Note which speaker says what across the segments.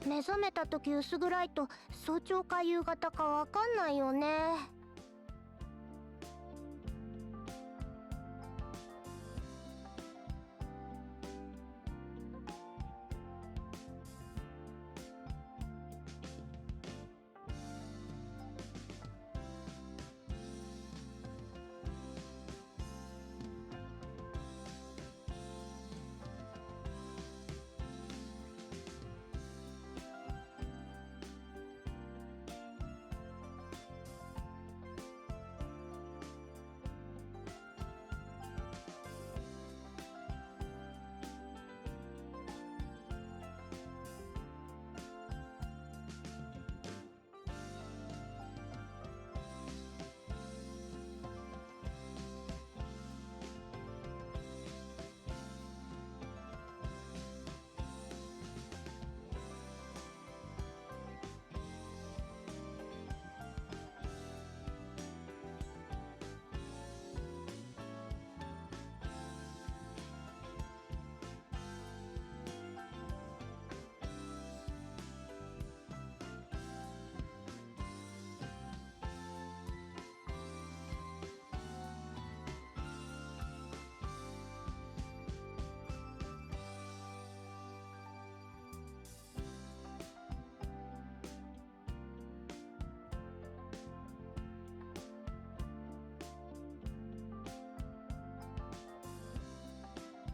Speaker 1: 目覚めた時薄暗いと早朝か夕方かわかんないよね。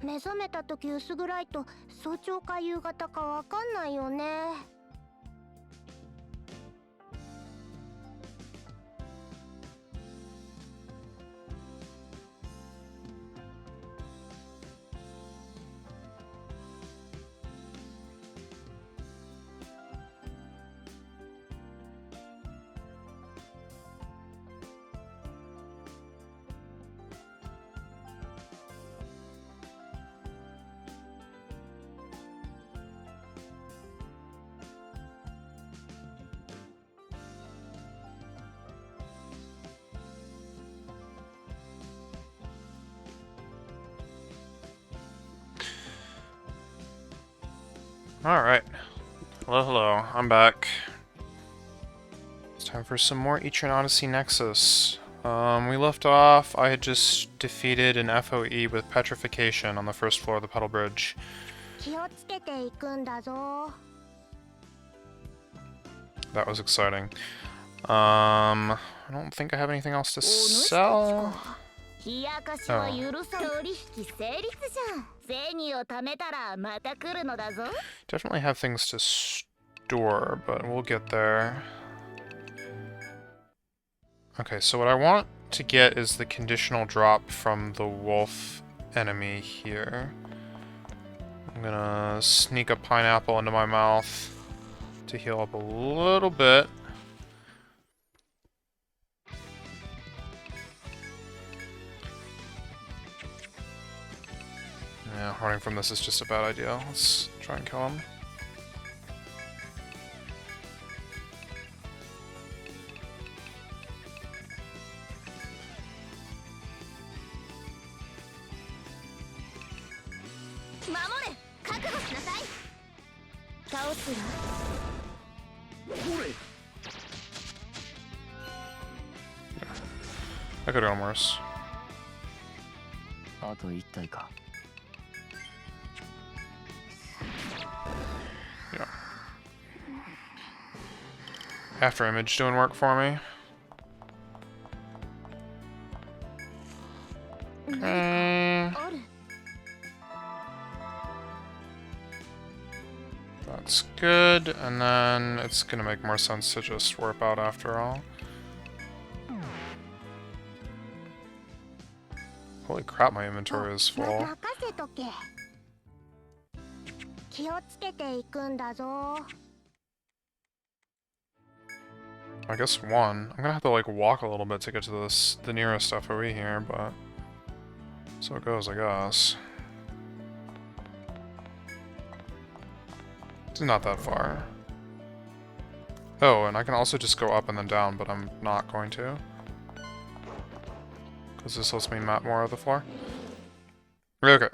Speaker 1: 目覚めた時薄暗いと早朝か夕方かわかんないよね。
Speaker 2: Alright. Hello, hello. I'm back. It's time for some more Etrian Odyssey Nexus. We left off, I had just defeated an FOE with petrification on the first floor of the pedal bridge. That was exciting. I don't think I have anything else to sell. Definitely have things to store, but we'll get there. Okay, so what I want to get is the conditional drop from the wolf enemy here. I'm gonna sneak a pineapple into my mouth to heal up a little bit. Yeah, running from this is just a bad idea. Let's try and kill him. I could have gone worse. Yeah. After image doing work for me. Okay. That's good, and then it's gonna make more sense to just warp out after all. Holy crap, my inventory is full. I guess one. I'm gonna have to like walk a little bit to get to the nearest FOE here, but so it goes, I guess. It's not that far. Oh, and I can also just go up and then down, but I'm not going to. Because this lets me map more of the floor. Okay.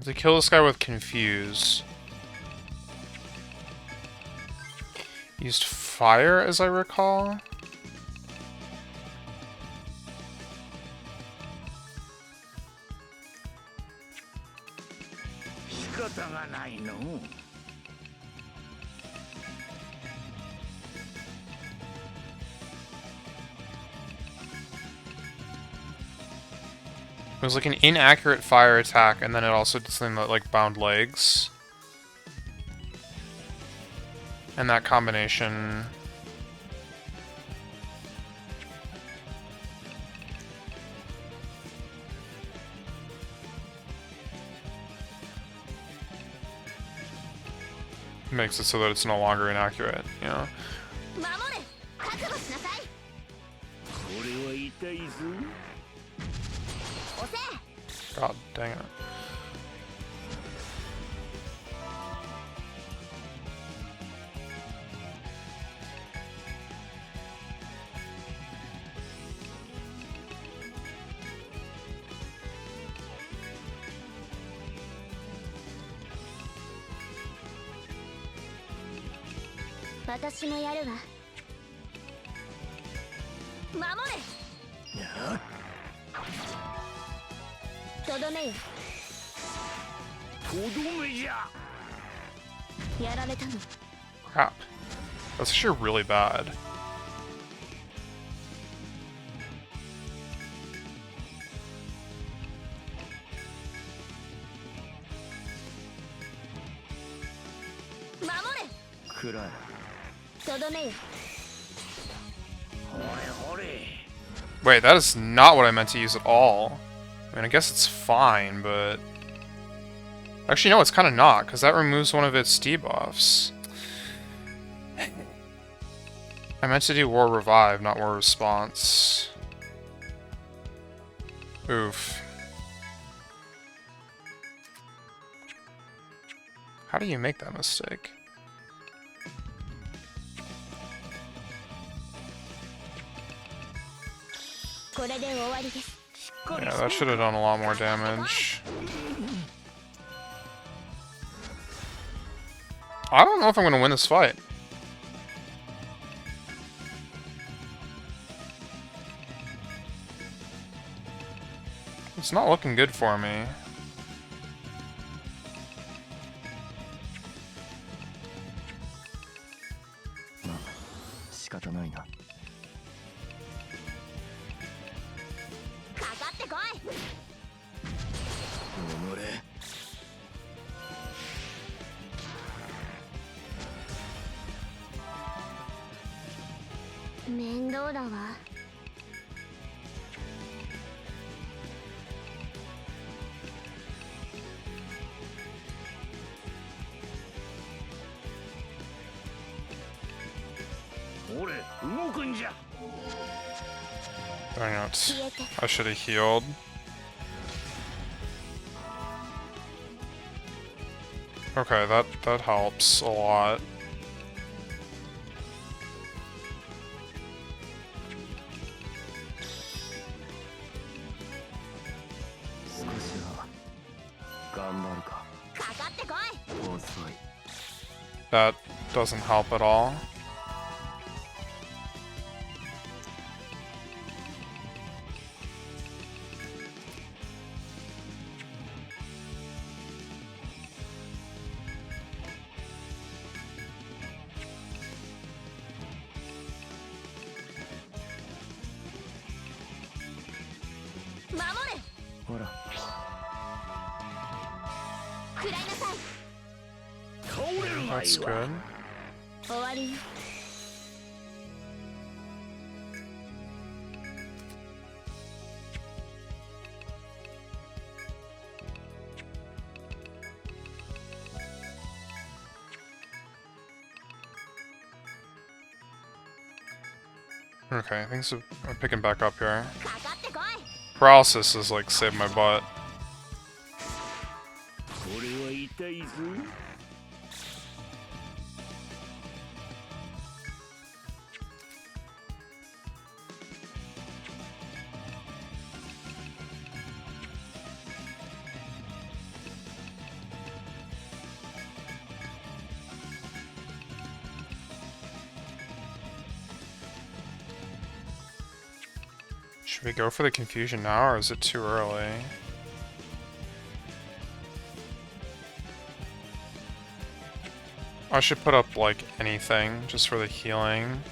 Speaker 2: To kill this guy with Confuse. used fire, as I recall. It was like an inaccurate fire attack, and then it also did something that like bound legs. And that combination makes it so that it's no longer inaccurate, you know? God dang it. Crap. That's actually really bad. Wait, that is not what I meant to use at all. I mean, I guess it's fine, but... Actually, no, it's kind of not, because that removes one of its debuffs. I meant to do War Revive, not War Response. Oof. How do you make that mistake? Yeah, that should have done a lot more damage. I don't know if I'm going to win this fight. It's not looking good for me. Dang it. I should have healed. Okay, that helps a lot. That doesn't help at all. That's good. Okay, things are picking back up here. Paralysis is like saved my butt. Should we go for the confusion now, or is it too early? I should put up, like, anything, just for the healing.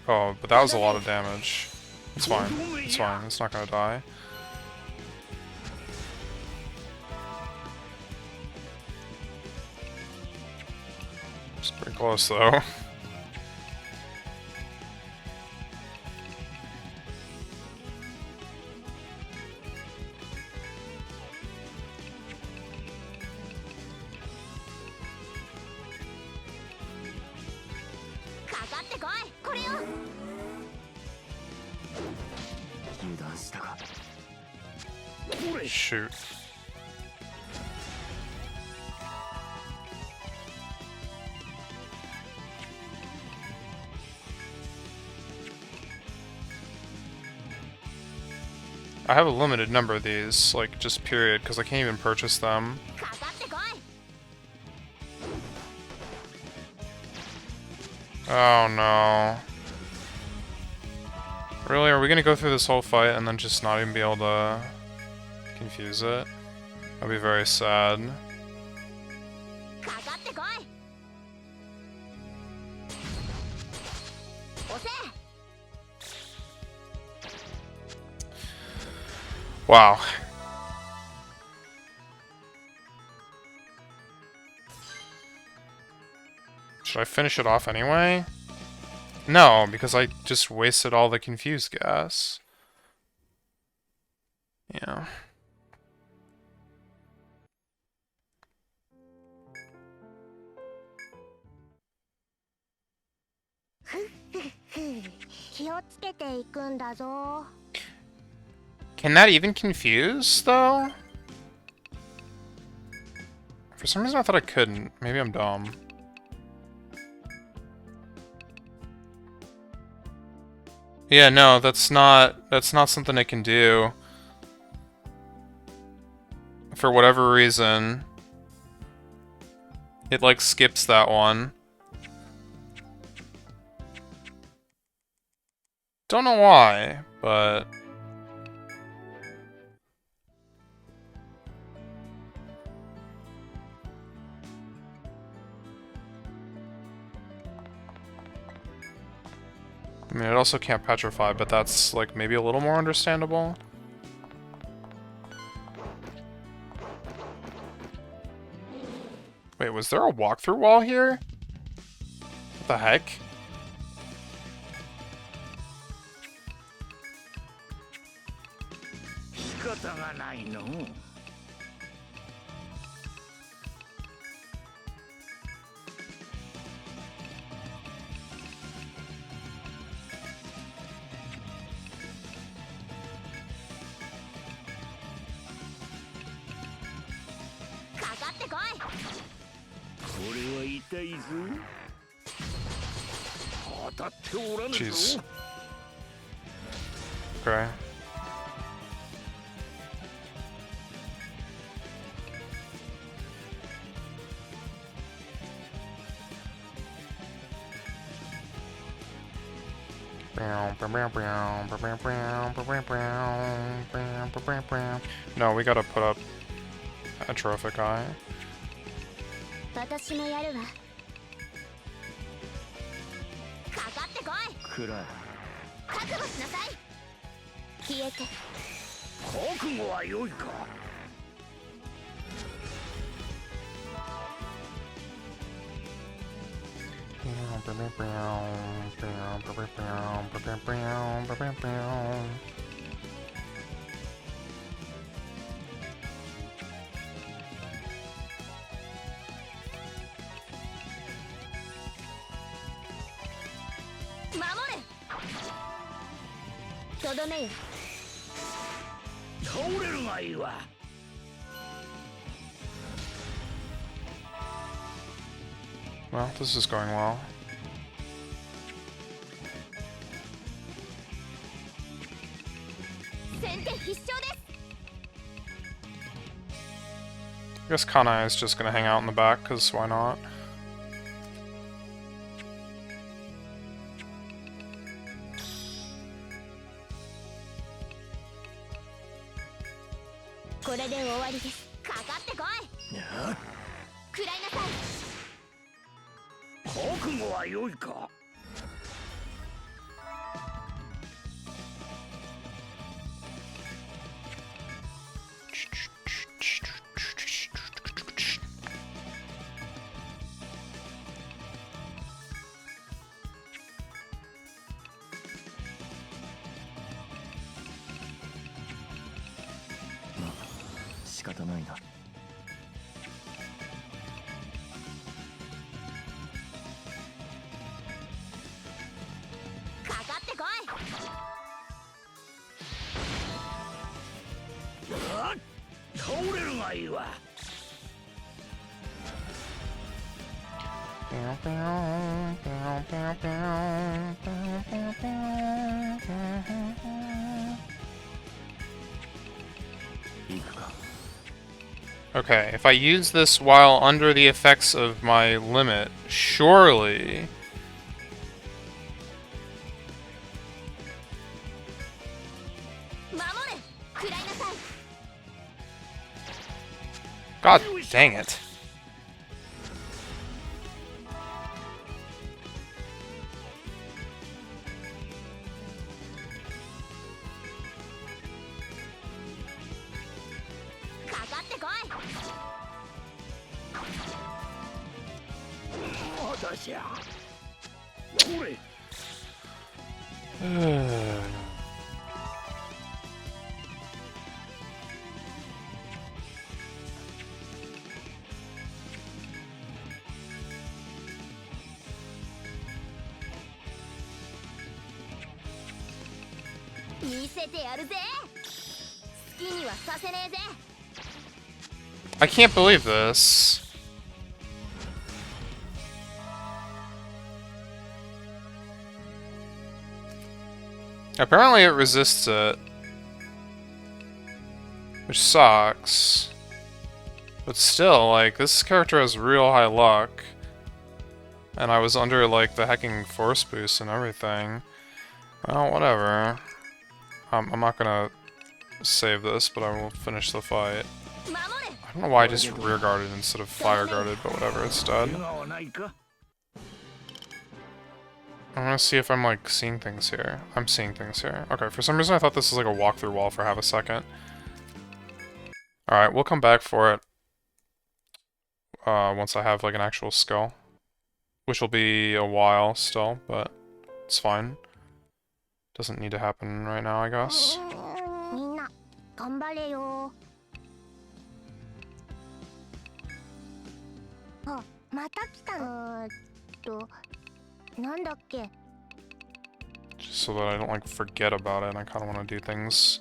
Speaker 2: Oh, but that was a lot of damage. It's fine. It's fine. It's not gonna die. It's pretty close, though. Shoot. I have a limited number of these, like, just period, because I can't even purchase them. Oh no. Really? Are we gonna go through this whole fight and then just not even be able to confuse it? That'd be very sad. Wow. Should I finish it off anyway? No, because I just wasted all the confused gas. Yeah. Can that even confuse, though? For some reason I thought I couldn't. Maybe I'm dumb. Yeah, no, that's not something it can do. For whatever reason, it like skips that one. Don't know why, but I mean, it also can't petrify, but that's, like, maybe a little more understandable. Wait, was there a walkthrough wall here? What the heck? Jeez. Okay. No, we gotta put up a trophic eye. Well, this is going well. I guess Kanai is just gonna hang out in the back, because why not? Okay, if I use this while under the effects of my limit, surely... God dang it. I can't believe this. Apparently it resists it. Which sucks. But still, like, this character has real high luck. And I was under, like, the hecking force boost and everything. Well, whatever. I'm not gonna save this, but I will finish the fight. I don't know why I just rear guarded instead of fire guarded, but whatever, it's done. I want to see if I'm, like, seeing things here. I'm seeing things here. Okay, for some reason I thought this was like a walkthrough wall for half a second. Alright, we'll come back for it. Once I have, like, an actual skill. Which will be a while still, but it's fine. Doesn't need to happen right now, I guess. Just so that I don't, like, forget about it, and I kind of want to do things...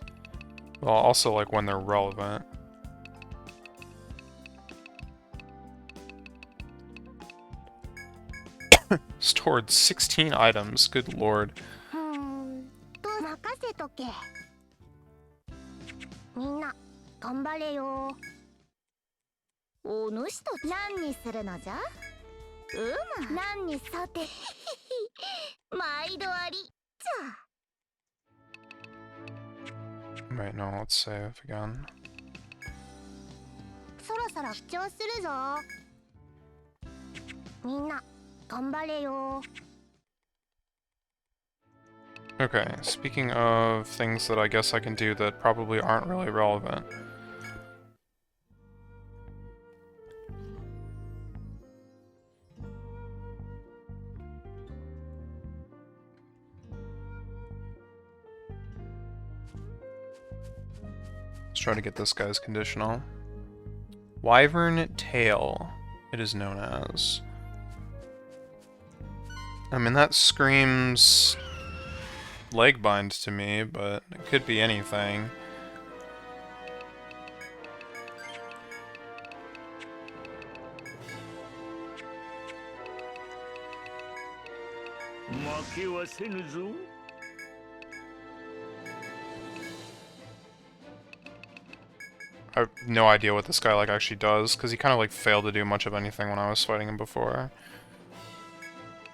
Speaker 2: Well, also, like, when they're relevant. Stored 16 items, good lord. Wait, no, let's save again. Okay, speaking of things that I guess I can do that probably aren't really relevant. Let's try to get this guy's conditional. Wyvern Tail, it is known as. I mean, that screams leg bind to me, but it could be anything. I have no idea what this guy, like, actually does, because he kind of, like, failed to do much of anything when I was fighting him before.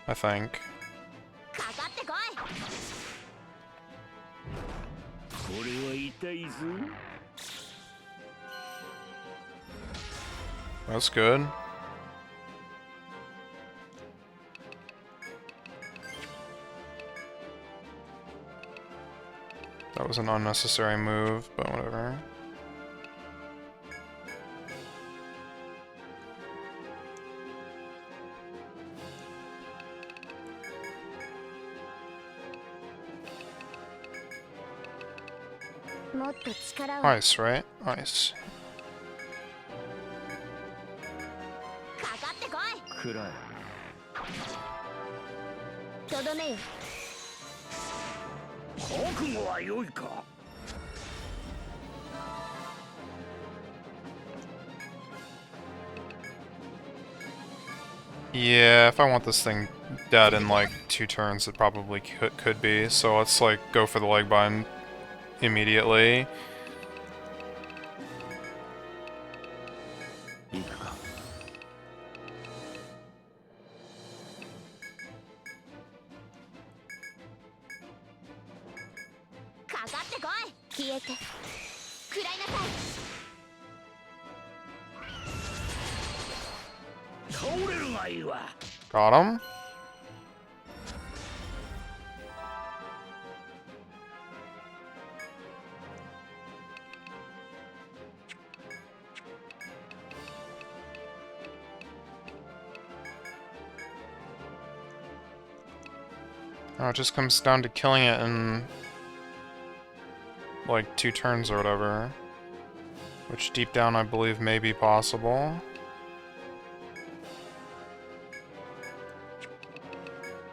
Speaker 2: I think. That's good. That was an unnecessary move, but whatever. Ice, right? Ice. Yeah, if I want this thing dead in like 2 turns, it probably could be. So let's like go for the leg bind immediately. Got him. Oh, it just comes down to killing it in like 2 turns or whatever. Which deep down I believe may be possible.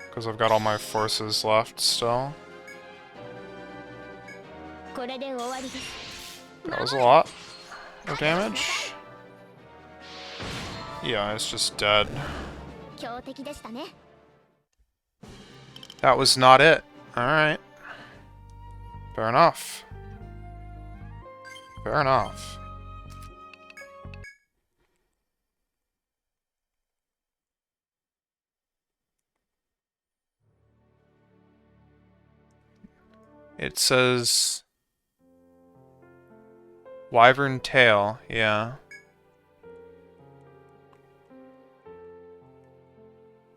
Speaker 2: Because I've got all my forces left still. That was a lot of damage. Yeah, it's just dead. That was not it. Alright. Fair enough. Fair enough. It says Wyvern Tail, yeah.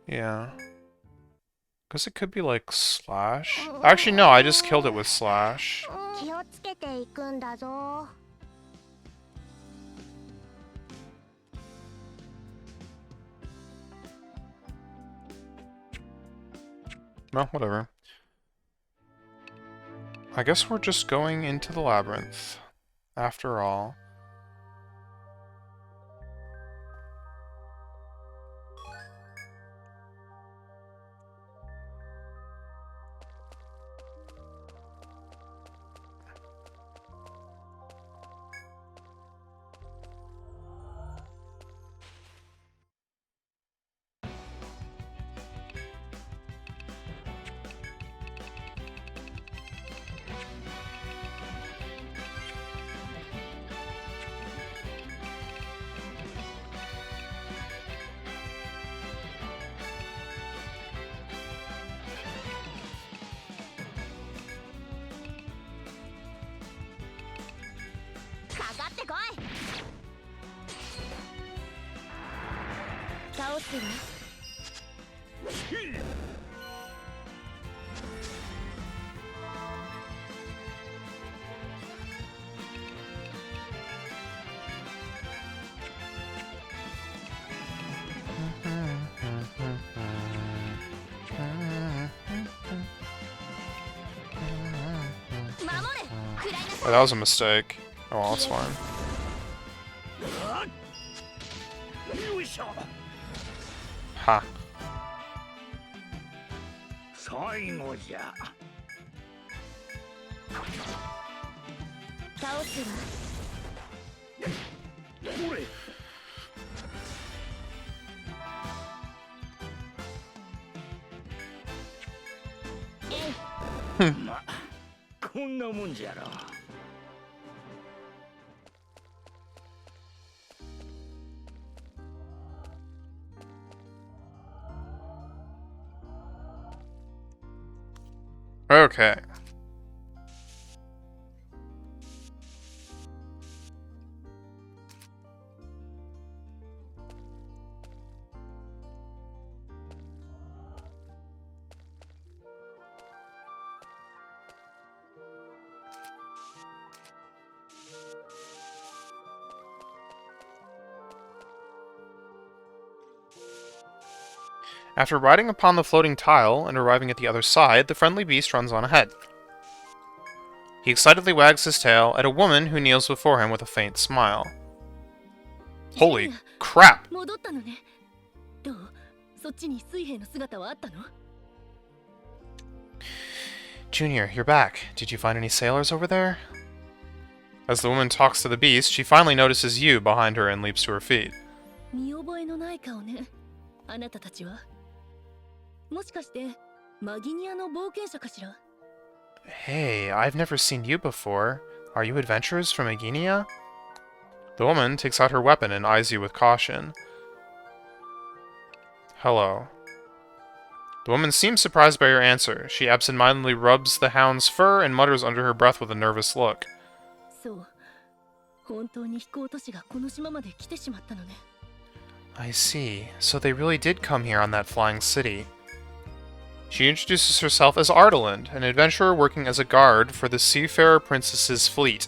Speaker 2: Yeah. Guess it could be like Slash. Actually, no, I just killed it with Slash. Well, whatever. I guess we're just going into the labyrinth, after all. Oh, that was a mistake. Oh well, that's fine. Ha. Okay. After riding upon the floating tile and arriving at the other side, the friendly beast runs on ahead. He excitedly wags his tail at a woman who kneels before him with a faint smile. Holy crap!
Speaker 3: 戻ったのね。どう？そっちに水兵の姿はあったの？
Speaker 2: Junior, you're back. Did you find any sailors over there? As the woman talks to the beast, she finally notices you behind her and leaps to her feet.
Speaker 3: 見覚えのない顔ね。あなたたちは。もしかしてマギニアの冒険者かしら？
Speaker 2: Hey, I've never seen you before. Are you adventurers from Aegenia? The woman takes out her weapon and eyes you with caution. Hello. The woman seems surprised by your answer. She absentmindedly rubs the hound's fur and mutters under her breath with a nervous look.
Speaker 3: そう。本当に飛行都市がこの島まで来てしまったのね。
Speaker 2: I see. So they really did come here on that flying city. She introduces herself as Ardalind, an adventurer working as a guard for the Seafarer Princess's fleet.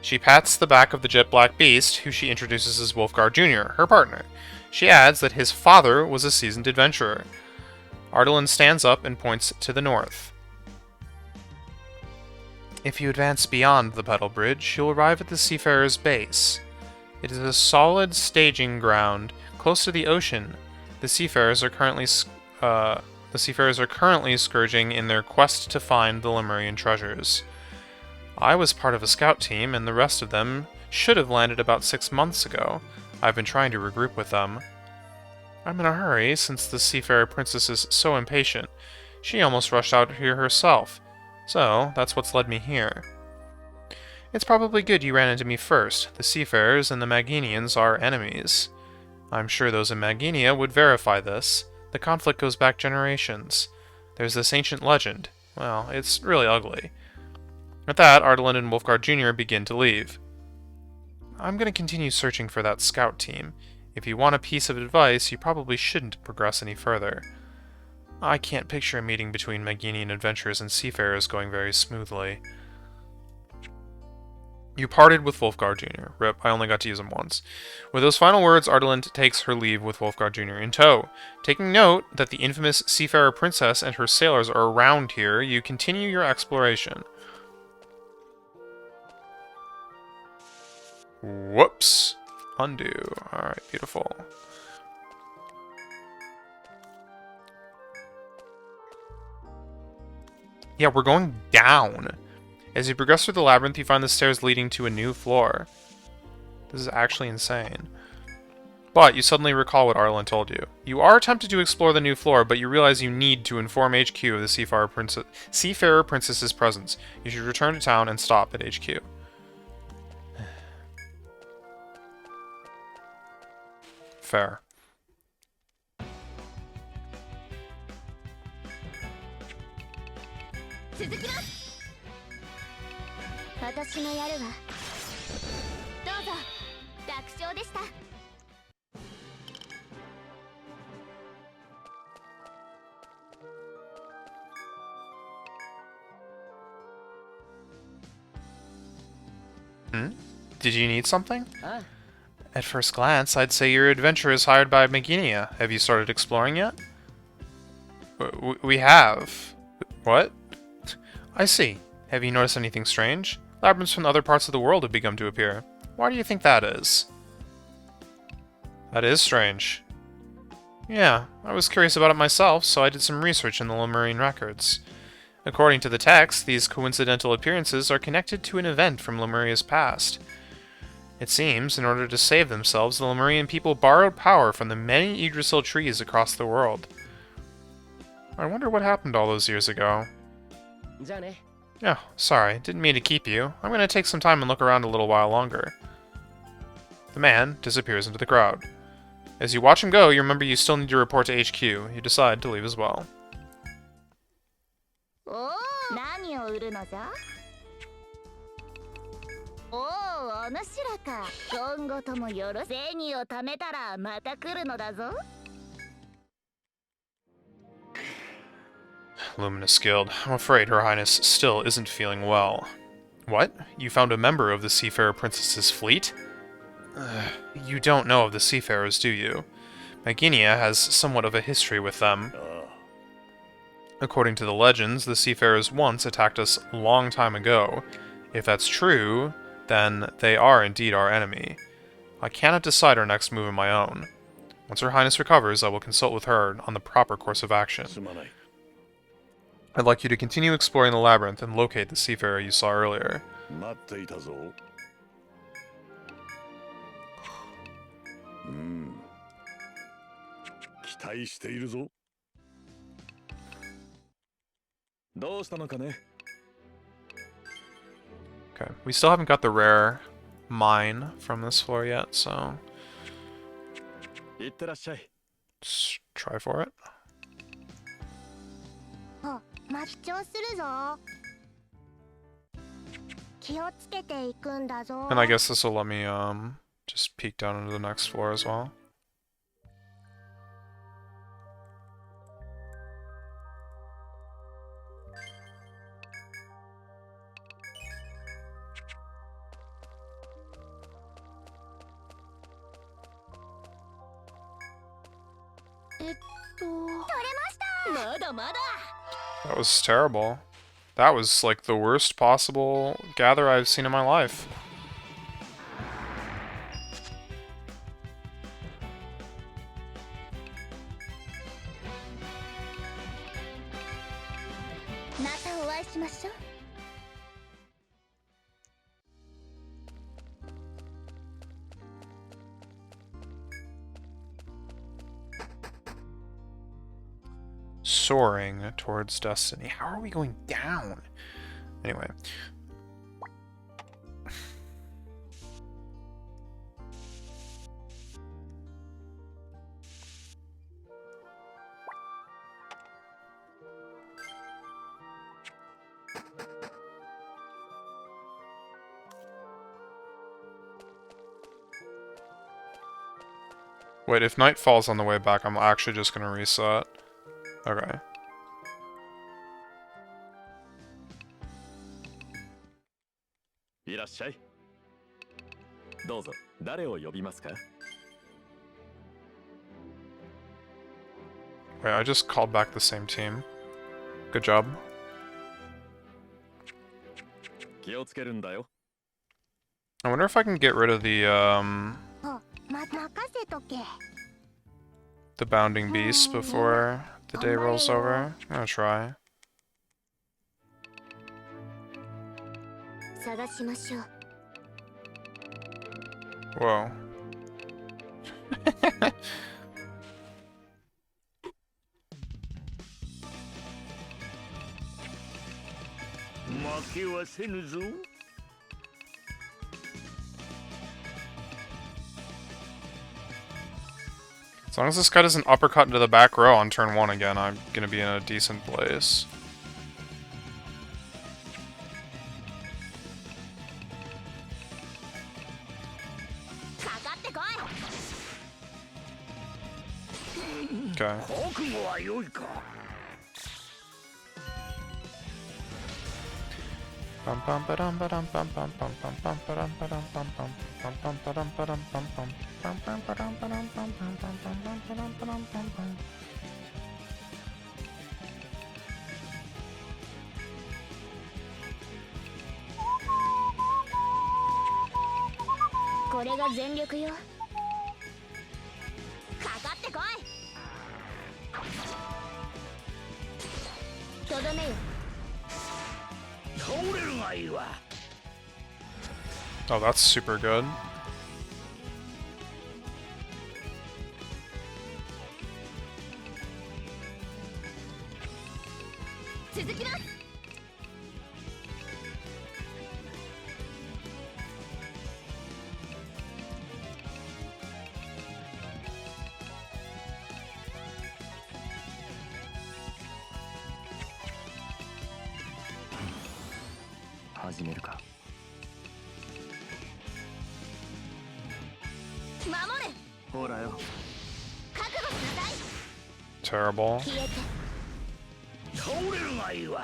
Speaker 2: She pats the back of the jet-black beast, who she introduces as Wolfgar Jr., her partner. She adds that his father was a seasoned adventurer. Ardalind stands up and points to the north. If you advance beyond the Petal Bridge, you'll arrive at the Seafarer's base. It is a solid staging ground close to the ocean. The seafarers are currently scourging in their quest to find the Lemurian treasures. I was part of a scout team, and the rest of them should have landed about 6 months ago. I've been trying to regroup with them. I'm in a hurry, since the Seafarer Princess is so impatient. She almost rushed out here herself. So, that's what's led me here. It's probably good you ran into me first. The Seafarers and the Magenians are enemies. I'm sure those in Magenia would verify this. The conflict goes back generations. There's this ancient legend. Well, it's really ugly. At that, Ardalind and Wolfgar Jr. begin to leave. I'm going to continue searching for that scout team. If you want a piece of advice, you probably shouldn't progress any further. I can't picture a meeting between Magenian adventurers and seafarers going very smoothly. You parted with Wolfgar Jr. Rip, I only got to use him once. With those final words, Ardalind takes her leave with Wolfgar Jr. in tow. Taking note that the infamous Seafarer Princess and her sailors are around here, you continue your exploration. Whoops. Undo. Alright, beautiful. Yeah, we're going down. As you progress through the labyrinth, you find the stairs leading to a new floor. This is actually insane. But you suddenly recall what Ardalind told you. You are tempted to explore the new floor, but you realize you need to inform HQ of the Seafarer Princess's presence. You should return to town and stop at HQ. Fair.
Speaker 1: 続きます。私のやるわ。どうぞ。楽勝でした。
Speaker 2: Did you need something? At first glance, I'd say your adventure is hired by Magenia. Have you started exploring yet? We have. What? I see. Have you noticed anything strange? Labyrinths from other parts of the world have begun to appear. Why do you think that is? That is strange. Yeah, I was curious about it myself, so I did some research in the Lemurian records. According to the text, these coincidental appearances are connected to an event from Lemuria's past. It seems, in order to save themselves, the Lemurian people borrowed power from the many Yggdrasil trees across the world. I wonder what happened all those years ago. Oh, sorry, didn't mean to keep you. I'm going to take some time and look around a little while longer. The man disappears into the crowd. As you watch him go, you remember you still need to report to HQ. You decide to leave as well.
Speaker 1: おお、何を売るのじゃ。おお、お主らか。今後ともよろ銭を貯めたらまた来るのだぞ。
Speaker 2: Luminous Guild. I'm afraid Her Highness still isn't feeling well. What? You found a member of the Seafarer Princess's fleet? You don't know of the Seafarers, do you? Maginia has somewhat of a history with them. According to the legends, the Seafarers once attacked us a long time ago. If that's true, then they are indeed our enemy. I cannot decide our next move on my own. Once Her Highness recovers, I will consult with her on the proper course of action. I'd like you to continue exploring the labyrinth and locate the seafarer you saw earlier. Okay, we still haven't got the rare mine from this floor yet, so let's try for it.
Speaker 1: あ、抹消するぞ。気をつけていくんだぞ。
Speaker 2: And I guess this will let me just peek down into the next floor as well. That was terrible. That was like the worst possible gather I've seen in my life. Soaring towards destiny. How are we going down? Anyway. Wait, if night falls on the way back, I'm actually just gonna reset. Okay. Wait, I just called back the same team. Good job. I wonder if I can get rid of the bounding beast before the day rolls over. I'm gonna try. Whoa. As long as this guy doesn't uppercut into the back row on turn 1 again, I'm gonna be in a decent place. Okay. Oh, that's super good.
Speaker 4: 始めるか。
Speaker 3: 守れ。
Speaker 4: ほらよ。
Speaker 3: 覚悟しなさい。
Speaker 2: Terrible.
Speaker 3: 消えて。
Speaker 4: 倒れるがいいわ。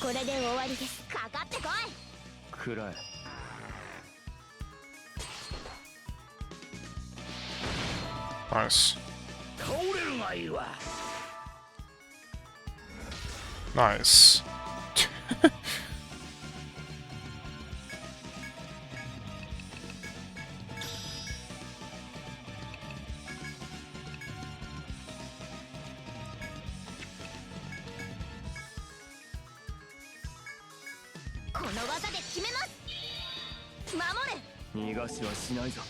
Speaker 3: これで終わりです。かかってこい。
Speaker 4: くらえ。
Speaker 2: Nice.
Speaker 4: 倒れるがいいわ。
Speaker 2: Nice.
Speaker 3: この技で決めます。守れ。
Speaker 4: 逃がしはしないぞ。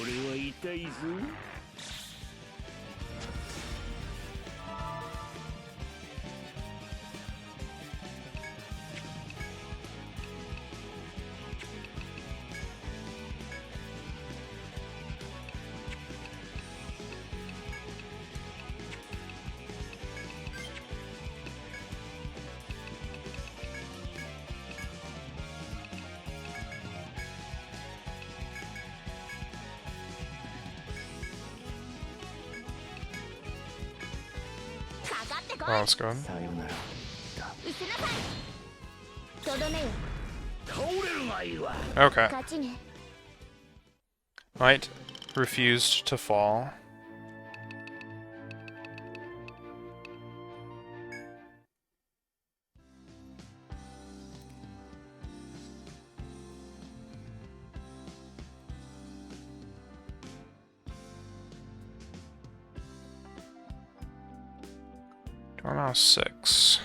Speaker 4: 俺は痛いぞ。
Speaker 3: かかってこ
Speaker 2: Oh,
Speaker 3: い。
Speaker 2: that's good.
Speaker 4: さよなら。
Speaker 3: 失せなさい。とどめよ。
Speaker 4: 倒れるがいいわ。
Speaker 2: Okay.
Speaker 3: 勝ちね。
Speaker 2: Knight refused to fall. Dormouse 6.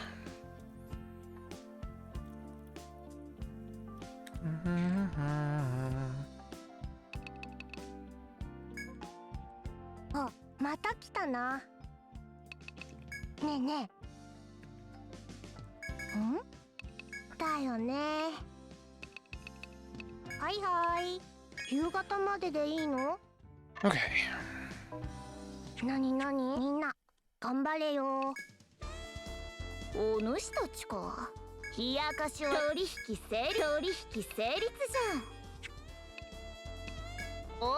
Speaker 2: Mm-hmm.
Speaker 1: あ、また来たな。ねえねえ。ん？だよね。はいはい。夕方まででいいの？
Speaker 2: Okay.
Speaker 1: なになに？みんな頑張れよ。お主たちか。冷やかしを取引成立じゃん。おお、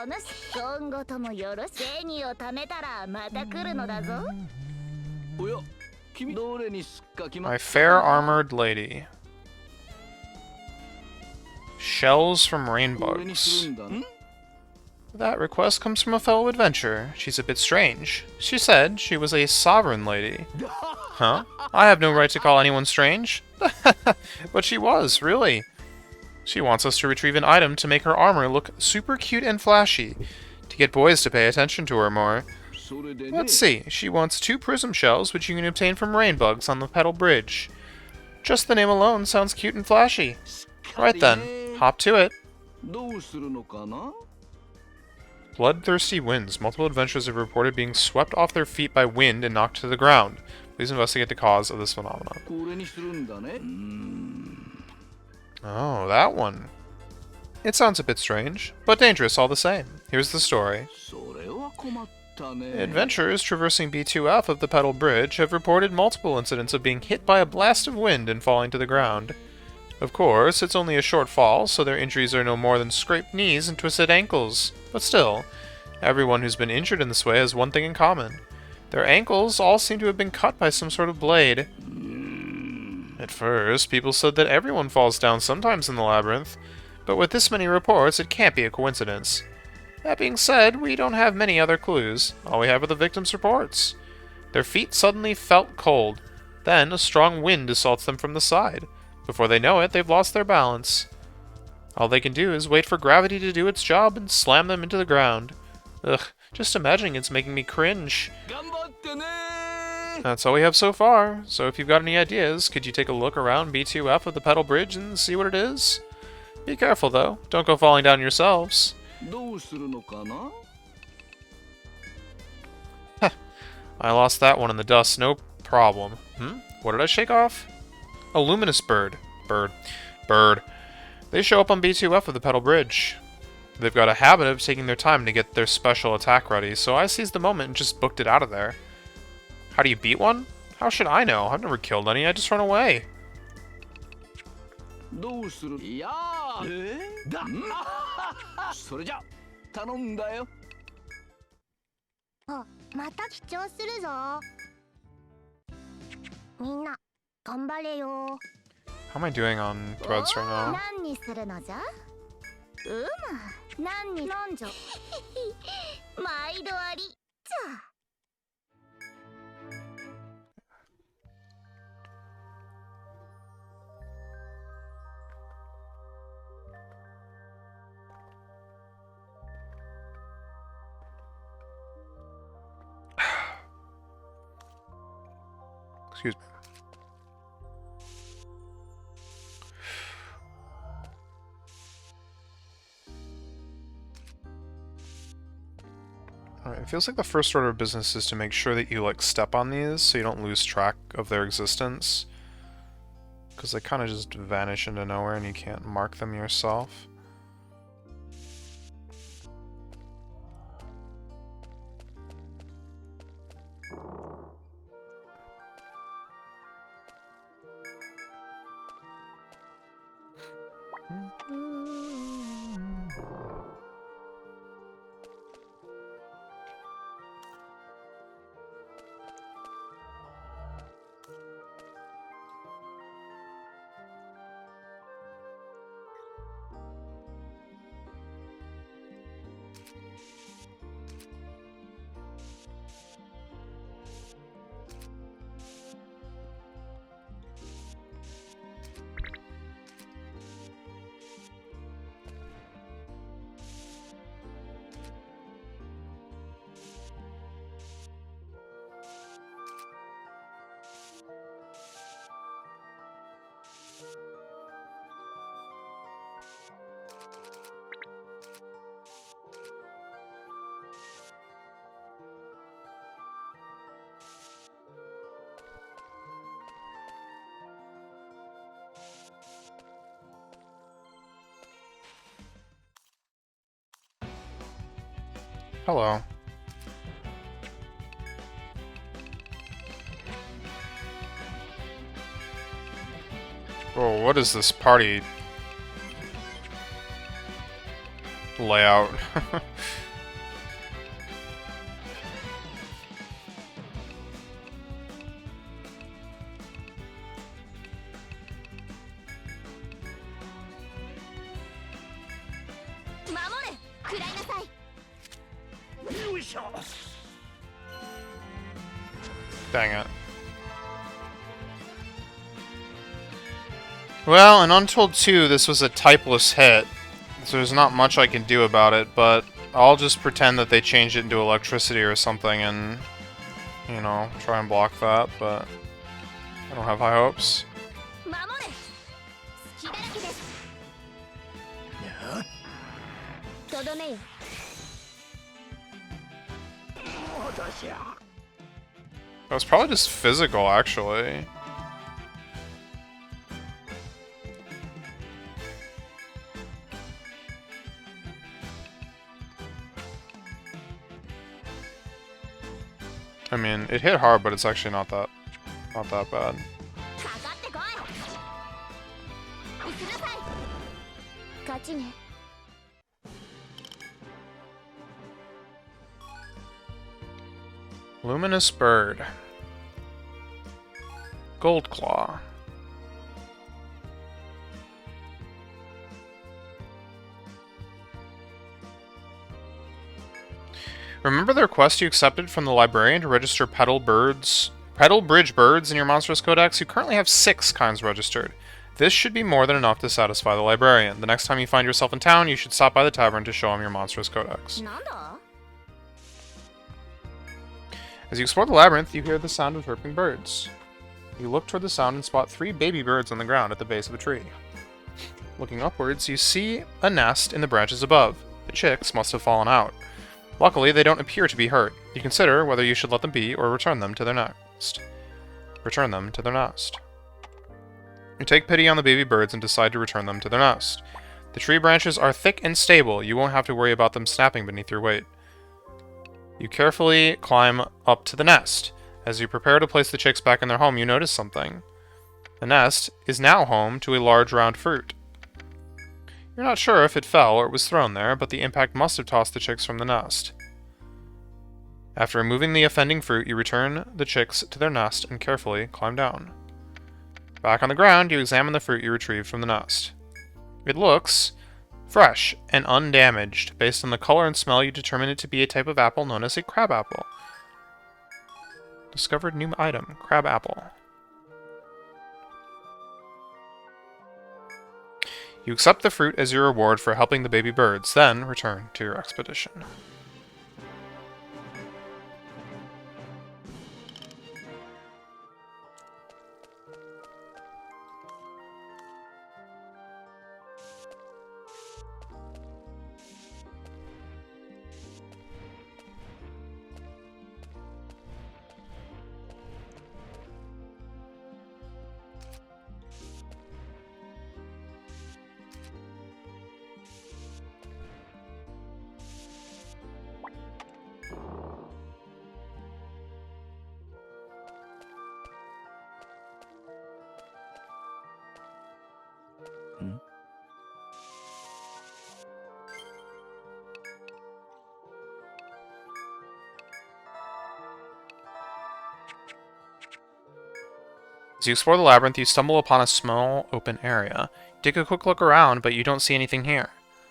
Speaker 1: お主、今後ともよろしく。銭を貯めたらまた来るのだぞ。
Speaker 4: おや、君どれにすっか決ま
Speaker 2: My
Speaker 4: った
Speaker 2: fair armored lady. Shells from
Speaker 4: これにする
Speaker 2: rainbugs.
Speaker 4: んだん
Speaker 2: That request comes from a fellow adventurer. She's a bit strange. She said she was a sovereign lady. Huh? I have no right to call anyone strange. But she was, really. She wants us to retrieve an item to make her armor look super cute and flashy, to get boys to pay attention to her more.
Speaker 4: それでね
Speaker 2: Let's see. She wants 2 prism shells, which you can obtain from rainbugs on the Petal Bridge. Just the name alone sounds cute and flashy. Right then, hop to it.
Speaker 4: どうするのかな
Speaker 2: Bloodthirsty winds. Multiple adventurers have reported being swept off their feet by wind and knocked to the ground. Please investigate the cause of this phenomenon.
Speaker 4: これにするんだね
Speaker 2: Oh, that one. It sounds a bit strange, but dangerous all the same. Here's the story.
Speaker 4: それは困ったね
Speaker 2: Adventurers traversing B2F of the Petal Bridge have reported multiple incidents of being hit by a blast of wind and falling to the ground. Of course, it's only a short fall, so their injuries are no more than scraped knees and twisted ankles. But still, everyone who's been injured in this way has one thing in common. Their ankles all seem to have been cut by some sort of blade. At first, people said that everyone falls down sometimes in the labyrinth, but with this many reports, it can't be a coincidence. That being said, we don't have many other clues. All we have are the victims' reports. Their feet suddenly felt cold. Then, a strong wind assaults them from the side. Before they know it, they've lost their balance. All they can do is wait for gravity to do its job and slam them into the ground. Ugh, just imagining it's making me cringe.
Speaker 4: 頑張ってね
Speaker 2: That's all we have so far. So if you've got any ideas, could you take a look around B2F of the Petal Bridge and see what it is? Be careful though, don't go falling down yourselves.
Speaker 4: どうするのかな?
Speaker 2: I lost that one in the dust, no problem. What did I shake off? A luminous bird. Bird. They show up on B2F of the Petal Bridge. They've got a habit of taking their time to get their special attack ready, so I seized the moment and just booked it out of there. How do you beat one? How should I know? I've never killed any, I just run away.
Speaker 4: どうする? いやーだそれじゃ頼んだよ。
Speaker 1: あ、また記帳するぞ。みんな頑張れよ。
Speaker 2: How am I doing on threads right now?
Speaker 1: 何にするのじゃ？何になんじゃ？毎度ありじゃ。
Speaker 2: Excuse me. Alright, it feels like the first order of business is to make sure that you, like, step on these so you don't lose track of their existence. Because they kind of just vanish into nowhere and you can't mark them yourself. Hello. Whoa, what is this party layout? Dang it. Well, in Untold 2, this was a typeless hit, so there's not much I can do about it, but I'll just pretend that they changed it into electricity or something and, you know, try and block that, but I don't have high hopes. That was probably just physical, actually. I mean, it hit hard, but it's actually not that bad. Luminous Bird. Gold Claw. Remember the request you accepted from the librarian to register Petal Bridge birds in your Monstrous Codex? You currently have 6 kinds registered. This should be more than enough to satisfy the librarian. The next time you find yourself in town, you should stop by the tavern to show him your Monstrous Codex. As you explore the labyrinth, you hear the sound of chirping birds. You look toward the sound and spot 3 baby birds on the ground at the base of a tree. Looking upwards, you see a nest in the branches above. The chicks must have fallen out. Luckily, they don't appear to be hurt. You consider whether you should let them be or return them to their nest. Return them to their nest. You take pity on the baby birds and decide to return them to their nest. The tree branches are thick and stable. You won't have to worry about them snapping beneath your weight. You carefully climb up to the nest. As you prepare to place the chicks back in their home, you notice something. The nest is now home to a large round fruit. You're not sure if it fell or it was thrown there, but the impact must have tossed the chicks from the nest. After removing the offending fruit, you return the chicks to their nest and carefully climb down. Back on the ground, you examine the fruit you retrieved from the nest. It looks fresh and undamaged. Based on the color and smell, you determine it to be a type of apple known as a crab apple. Discovered new item, crab apple. You accept the fruit as your reward for helping the baby birds, then return to your expedition. As you explore the labyrinth, you stumble upon a small open area. Take a quick look around, but you don't see anything here.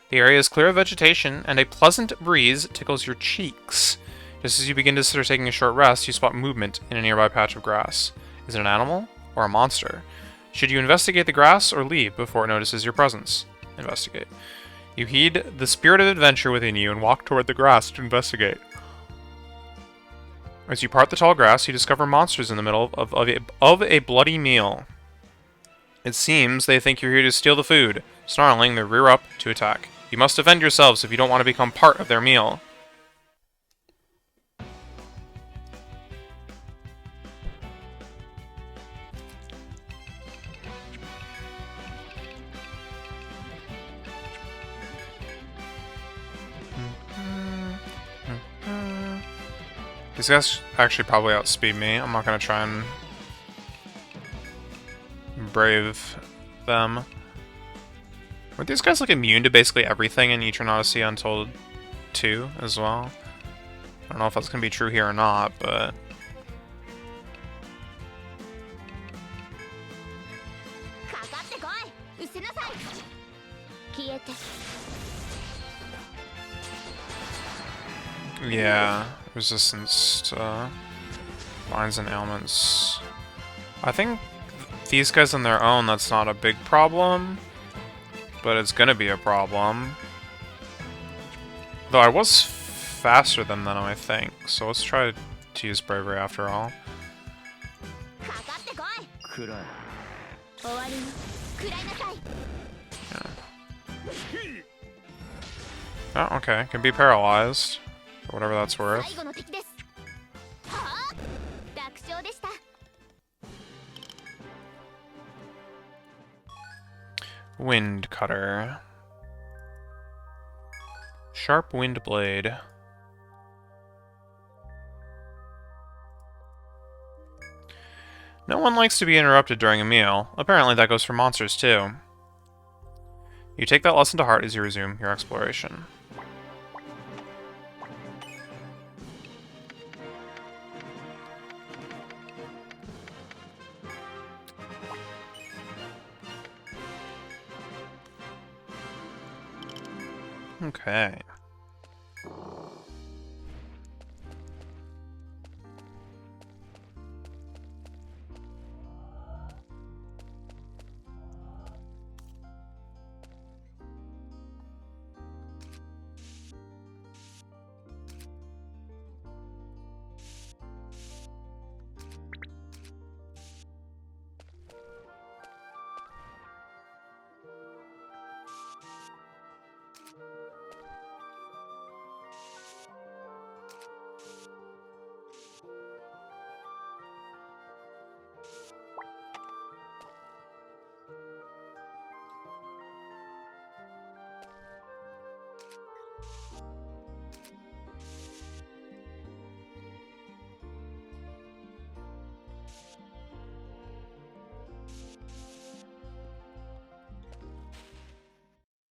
Speaker 2: The area is clear of vegetation, and a pleasant breeze tickles your cheeks. Just as you begin to start taking a short rest, you spot movement in a nearby patch of grass. Is it an animal or a monster? Should you investigate the grass or leave before it notices your presence? Investigate. You heed the spirit of adventure within you and walk toward the grass to investigate. As you part the tall grass, you discover monsters in the middle of a bloody meal. It seems they think you're here to steal the food. Snarling, they rear up to attack. You must defend yourselves if you don't want to become part of their meal. These guys actually probably outspeed me. I'm not going to try and brave them. Weren't these guys like immune to basically everything in Etrian Odyssey Untold 2 as well? I don't know if that's going to be true here or not, but... yeah, resistance to vines and ailments. I think these guys on their own, that's not a big problem, but it's gonna be a problem. Though I was faster than them, I think, so let's try to use bravery after all. Oh, okay, can be paralyzed. For whatever that's worth. Wind Cutter. Sharp Wind Blade. No one likes to be interrupted during a meal. Apparently that goes for monsters too. You take that lesson to heart as you resume your exploration. Okay.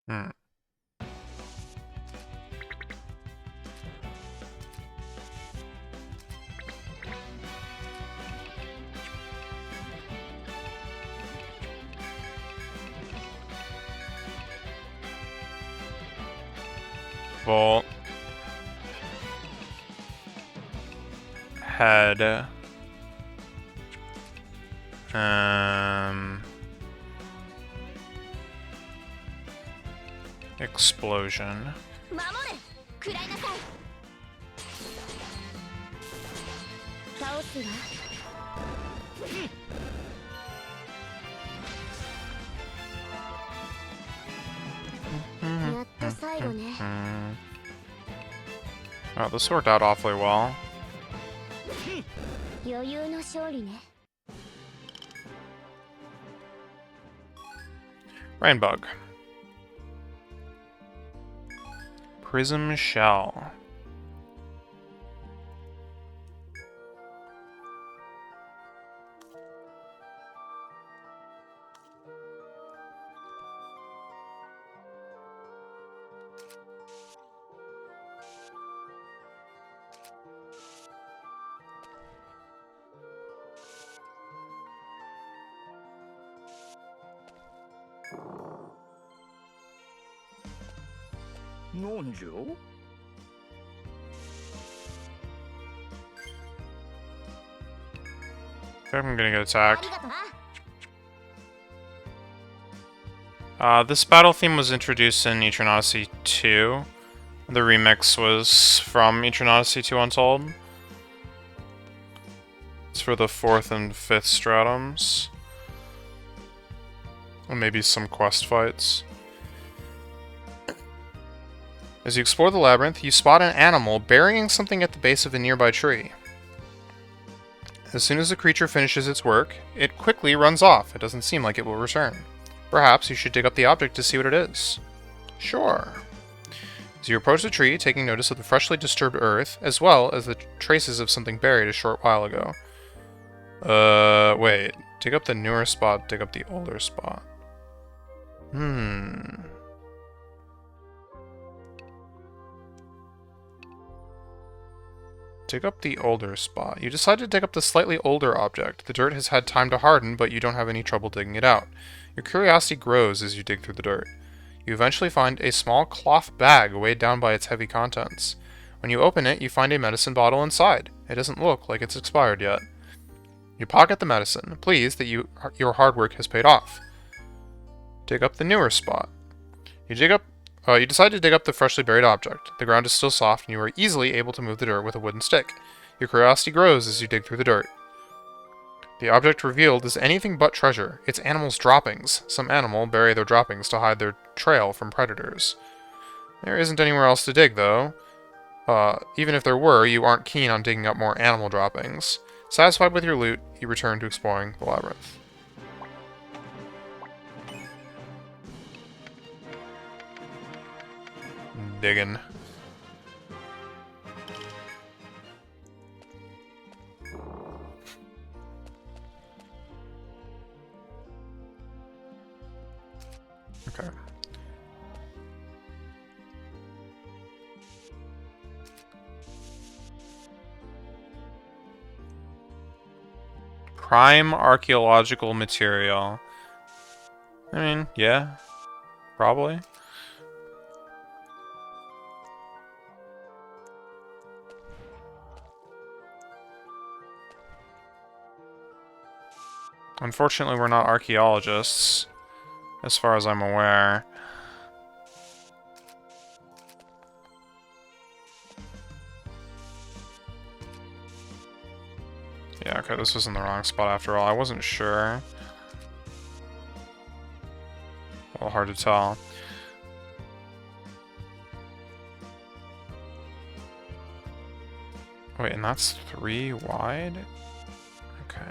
Speaker 2: Hmm. Vault. Head. Explosion.
Speaker 1: 守れ食らいなさい倒すわやっと最後ね
Speaker 2: Oh, this worked out awfully well.
Speaker 1: 余裕の勝利ね
Speaker 2: Rainbug. Prism Shell. I think I'm gonna get attacked.
Speaker 1: ありがとな
Speaker 2: This battle theme was introduced in Etrian Odyssey 2. The remix was from Etrian Odyssey 2 Untold. It's for the 4th and 5th stratums. And maybe some quest fights. As you explore the labyrinth, you spot an animal burying something at the base of a nearby tree. As soon as the creature finishes its work, it quickly runs off. It doesn't seem like it will return. Perhaps you should dig up the object to see what it is. Sure. As you approach the tree, taking notice of the freshly disturbed earth, as well as the traces of something buried a short while ago. Wait. Dig up the newer spot, dig up the older spot. Dig up the older spot. You decide to dig up the slightly older object. The dirt has had time to harden, but you don't have any trouble digging it out. Your curiosity grows as you dig through the dirt. You eventually find a small cloth bag weighed down by its heavy contents. When you open it, you find a medicine bottle inside. It doesn't look like it's expired yet. You pocket the medicine, pleased that your hard work has paid off. Dig up the newer spot. You decide to dig up the freshly buried object. The ground is still soft, and you are easily able to move the dirt with a wooden stick. Your curiosity grows as you dig through the dirt. The object revealed is anything but treasure. It's animals' droppings. Some animal bury their droppings to hide their trail from predators. There isn't anywhere else to dig, though. Even if there were, you aren't keen on digging up more animal droppings. Satisfied with your loot, you return to exploring the labyrinth. Digging. Okay. Prime archaeological material. I mean, yeah. Probably. Unfortunately, we're not archaeologists, as far as I'm aware. Yeah, okay, this was in the wrong spot after all. I wasn't sure. Well, hard to tell. Wait, and that's 3 wide? Okay.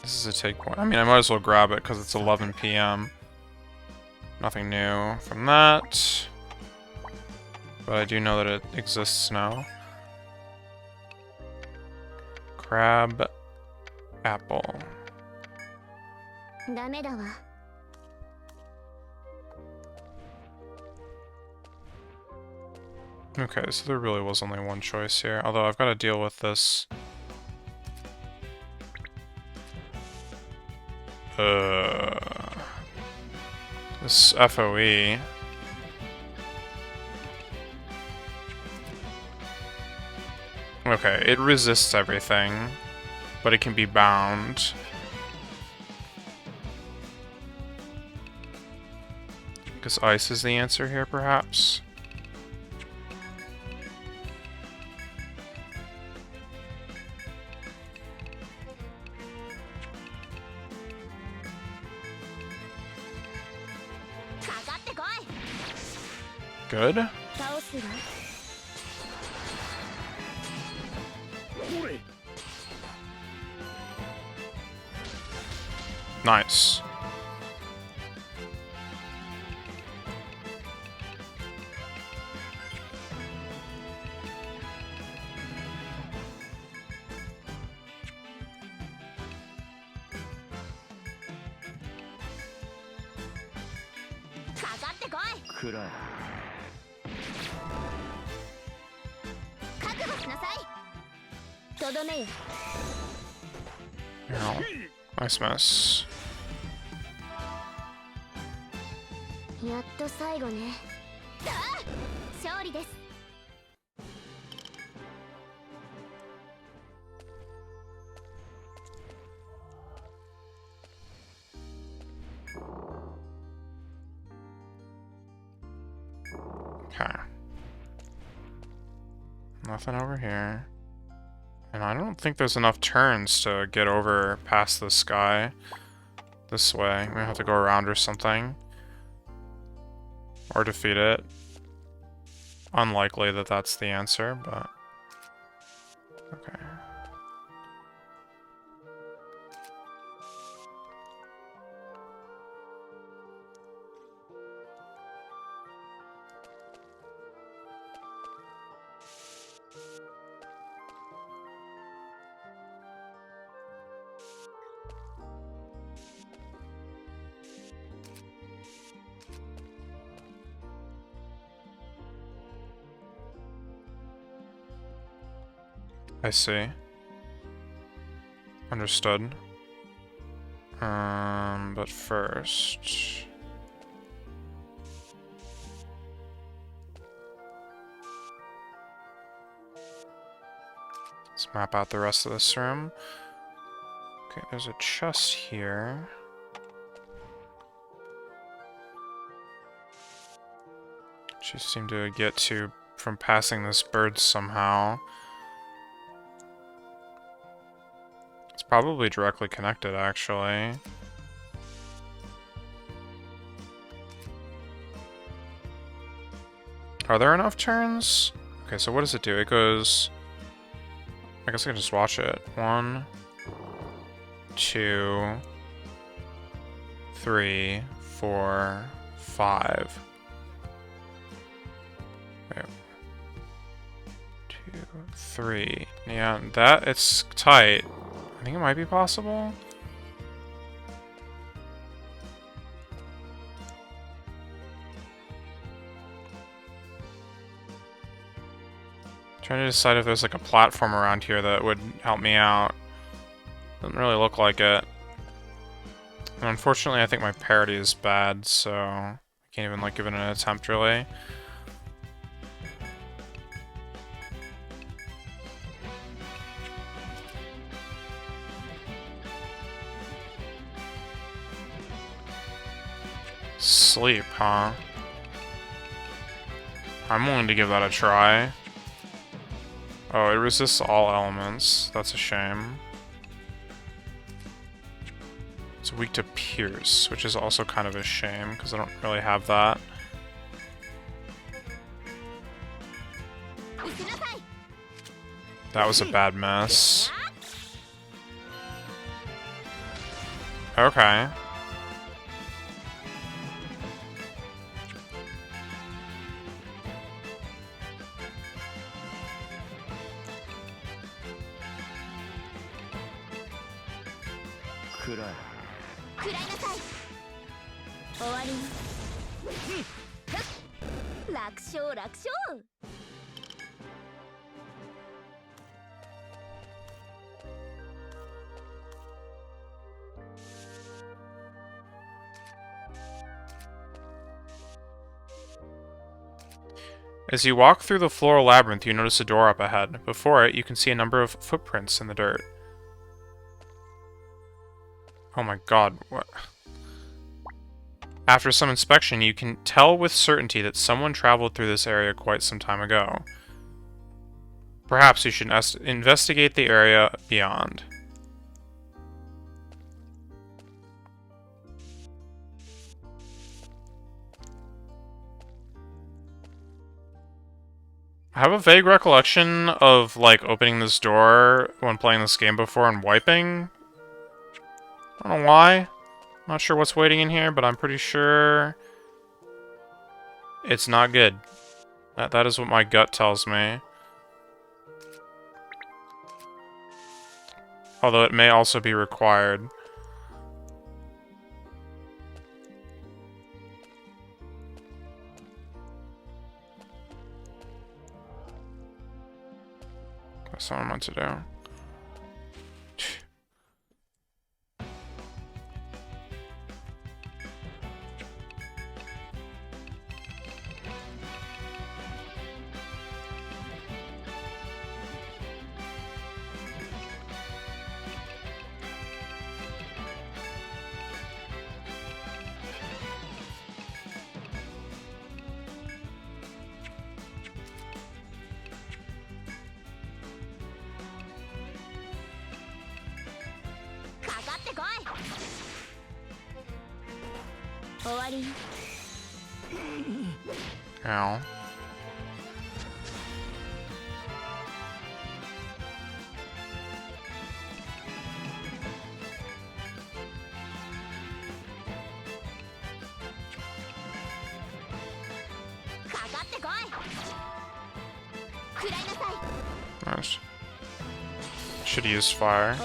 Speaker 2: This is a take point. I mean, I might as well grab it because it's 11 p.m. Nothing new from that. But I do know that it exists now. Crab apple.
Speaker 1: ダメだわ。
Speaker 2: Okay, so there really was only one choice here. Although I've got to deal with this. This FOE. Okay, it resists everything, but it can be bound. I guess ice is the answer here, perhaps? Good.
Speaker 1: 倒すわ。
Speaker 2: Nice. Ow. Nice mess.
Speaker 1: やっと最後ね。さあ、勝利です。
Speaker 2: Okay. Nothing over here. And I don't think there's enough turns to get over past this guy. This way. We have to go around or something. Or defeat it. Unlikely that that's the answer, but... Okay. I see. Understood. But first... Let's map out the rest of this room. Okay, there's a chest here. Just seem to get to from passing this bird somehow. It's probably directly connected, actually. Are there enough turns? Okay, so what does it do? It goes... I guess I can just watch it. 1, 2, 3, 4, 5. Wait. 2, 3. Yeah, that, it's tight. I think it might be possible. Trying to decide if there's like a platform around here that would help me out. Doesn't really look like it. And unfortunately, I think my parity is bad, so I can't even like give it an attempt really. Sleep, huh? I'm willing to give that a try. Oh, it resists all elements. That's a shame. It's weak to pierce, which is also kind of a shame, because I don't really have that. That was a bad mess. Okay. As you walk through the floral labyrinth, you notice a door up ahead. Before it, you can see a number of footprints in the dirt. Oh my god, what? After some inspection, you can tell with certainty that someone traveled through this area quite some time ago. Perhaps you should investigate the area beyond. I have a vague recollection of, like, opening this door when playing this game before and wiping. I don't know why. Not sure what's waiting in here, but I'm pretty sure it's not good. That is what my gut tells me. Although it may also be required. That's what I'm meant to do. Ow. Nice. Should use fire.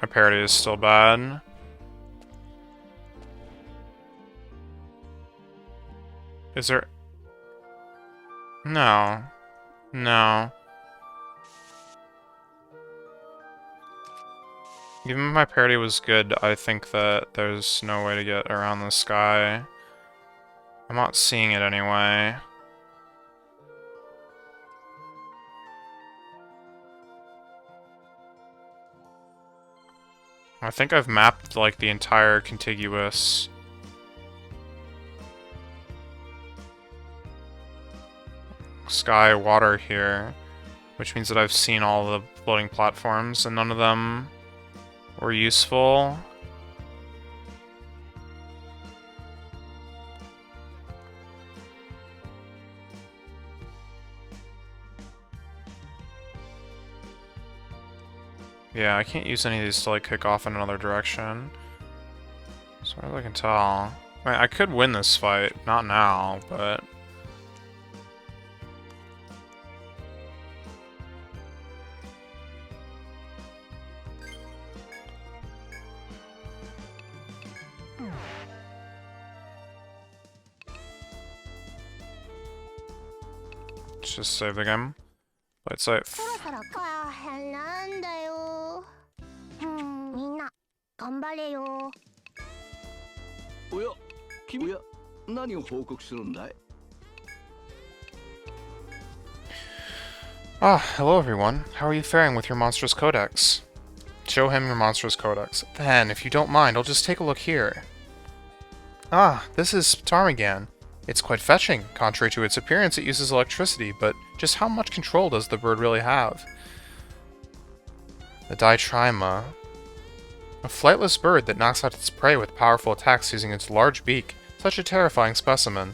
Speaker 2: My parody is still bad. Is there... No. No. Even if my parody was good, I think that there's no way to get around this guy. I'm not seeing it anyway. I think I've mapped, like, the entire contiguous sky water here, which means that I've seen all the floating platforms, and none of them were useful. Yeah, I can't use any of these to, like, kick off in another direction. As far as I can tell. I mean, I could win this fight. Not now, but... Let's just save the game. Play it safe.
Speaker 1: なんだよ。みんな頑張れよ。
Speaker 4: おや、君は何を報告するんだい?
Speaker 2: Ah, hello everyone. How are you faring with your monstrous codex? Show him your monstrous codex. Then, if you don't mind, I'll just take a look here. Ah, this is ptarmigan. It's quite fetching. Contrary to its appearance, it uses electricity, but just how much control does the bird really have? The Ditrima. A flightless bird that knocks out its prey with powerful attacks using its large beak. Such a terrifying specimen.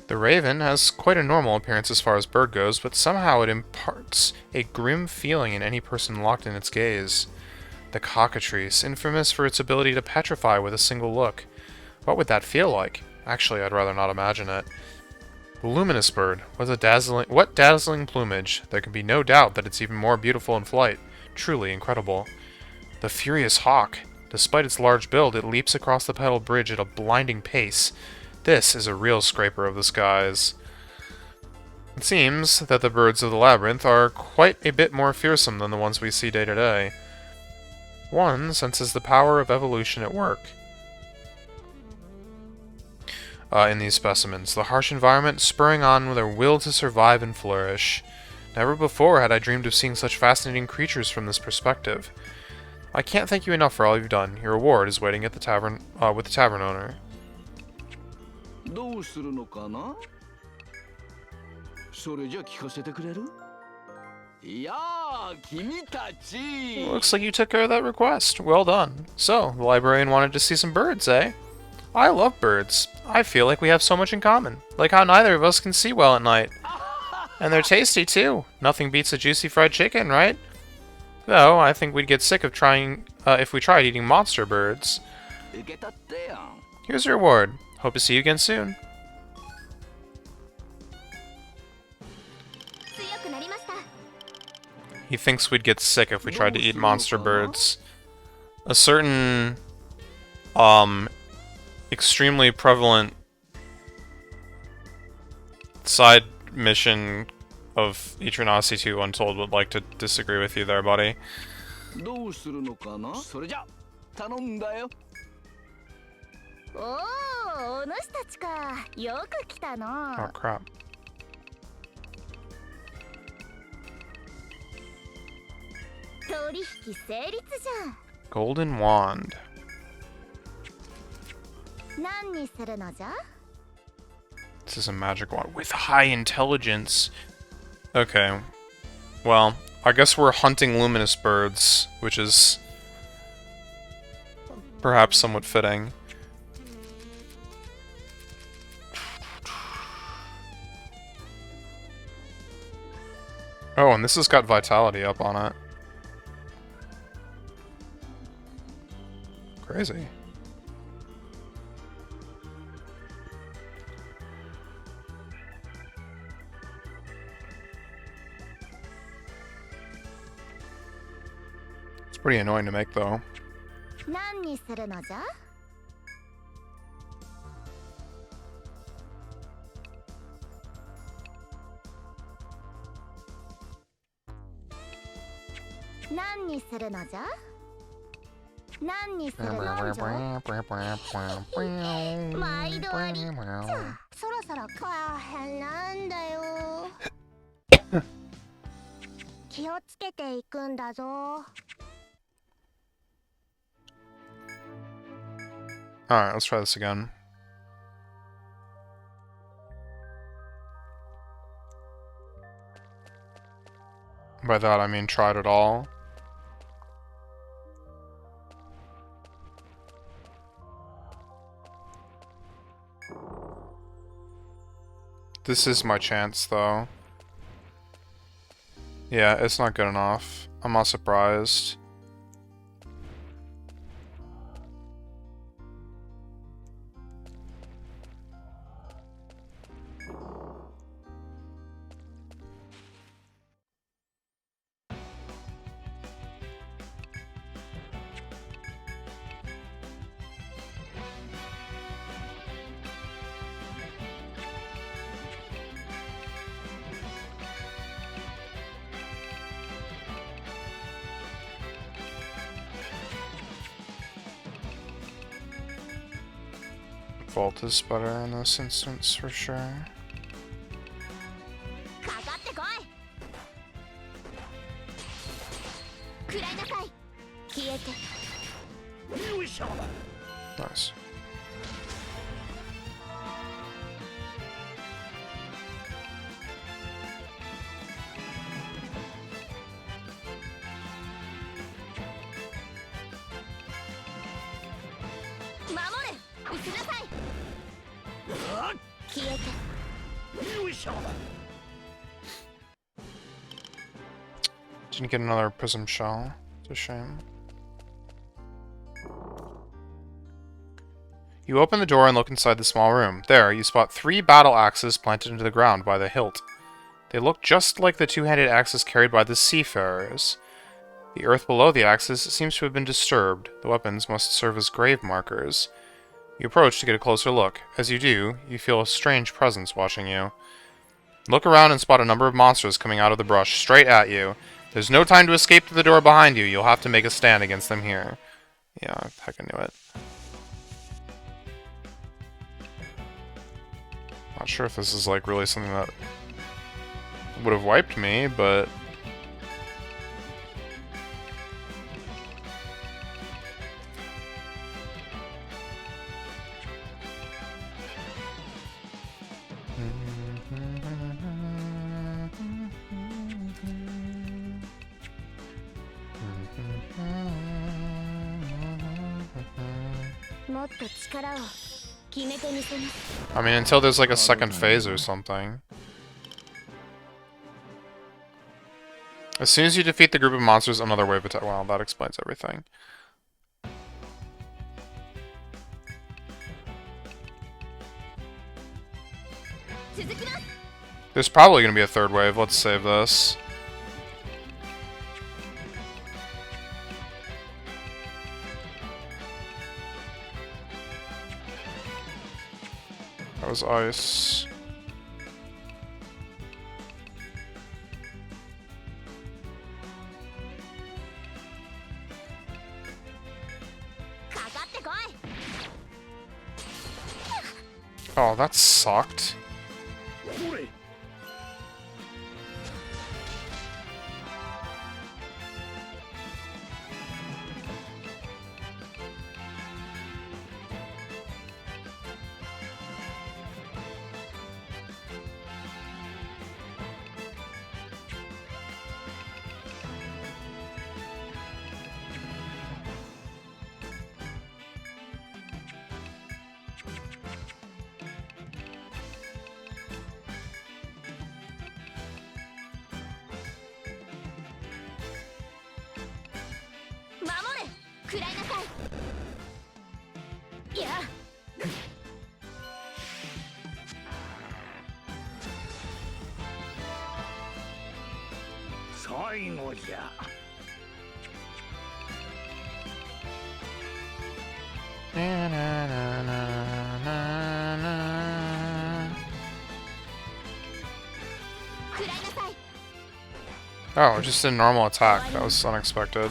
Speaker 2: The raven has quite a normal appearance as far as bird goes, but somehow it imparts a grim feeling in any person locked in its gaze. The cockatrice, infamous for its ability to petrify with a single look. What would that feel like? Actually, I'd rather not imagine it. The luminous bird. What dazzling plumage. There can be no doubt that it's even more beautiful in flight. Truly incredible. The furious hawk. Despite its large build, it leaps across the petal bridge at a blinding pace. This is a real scraper of the skies. It seems that the birds of the labyrinth are quite a bit more fearsome than the ones we see day to day. One senses the power of evolution at work in these specimens, the harsh environment spurring on their will to survive and flourish. Never before had I dreamed of seeing such fascinating creatures from this perspective. I can't thank you enough for all you've done. Your reward is waiting at the tavern with the tavern owner.
Speaker 4: どうするのかな？それじゃ聞かせてくれる？いやー、君たち。
Speaker 2: Looks like you took care of that request. Well done. So, the librarian wanted to see some birds, eh? I love birds. I feel like we have so much in common. Like how neither of us can see well at night. And they're tasty, too. Nothing beats a juicy fried chicken, right? Though, I think we'd get sick of trying if we tried eating monster birds.
Speaker 4: 受け取ってよ。
Speaker 2: Here's your reward. Hope to see you again soon.
Speaker 1: 強くなりました。
Speaker 2: He thinks we'd get sick if we tried to eat monster birds. A certain, extremely prevalent side mission of Etrian Odyssey 2 Untold would like to disagree with you there, buddy.
Speaker 4: どうするのかな？それじゃ頼んだよ。
Speaker 1: おお、お主たちか。よく来た
Speaker 2: Oh
Speaker 1: な。
Speaker 2: crap.
Speaker 1: 取引成立じゃん。
Speaker 2: Golden Wand.
Speaker 1: 何にするのじゃ？
Speaker 2: This is a magic wand with high intelligence. Okay. Well, I guess we're hunting luminous birds, which is perhaps somewhat fitting. Oh, and this has got vitality up on it. Crazy. It's pretty annoying to make, though.
Speaker 1: 何にするのじゃ？ 何にするのじゃ？何にするのじゃ？毎度あり。じゃあ、そろそろ大変なんだよ。気をつけていくんだぞ。
Speaker 2: Alright, let's try this again. By that I mean tried it all. This is my chance, though. Yeah, it's not good enough. I'm not surprised. Vault is better in this instance for sure.
Speaker 1: かかってこい。食らいなさい。消えて。
Speaker 4: よいしょ。
Speaker 2: Nice.
Speaker 1: きなさい。消えて。
Speaker 4: よいしょ。
Speaker 2: Didn't get another prism shell. It's a shame. You open the door and look inside the small room. There, you spot 3 battle axes planted into the ground by the hilt. They look just like the two-handed axes carried by the seafarers. The earth below the axes seems to have been disturbed. The weapons must serve as grave markers. You approach to get a closer look. As you do, you feel a strange presence watching you. Look around and spot a number of monsters coming out of the brush straight at you. There's no time to escape to the door behind you. You'll have to make a stand against them here. Yeah, heck, I knew it. Not sure if this is like really something that would have wiped me, but I mean, until there's like a second phase or something. As soon as you defeat the group of monsters, another wave attack. Well, that explains everything. There's probably going to be a third wave. Let's save this. That was ice. Oh, that sucked. Oh, just a normal attack. That was unexpected.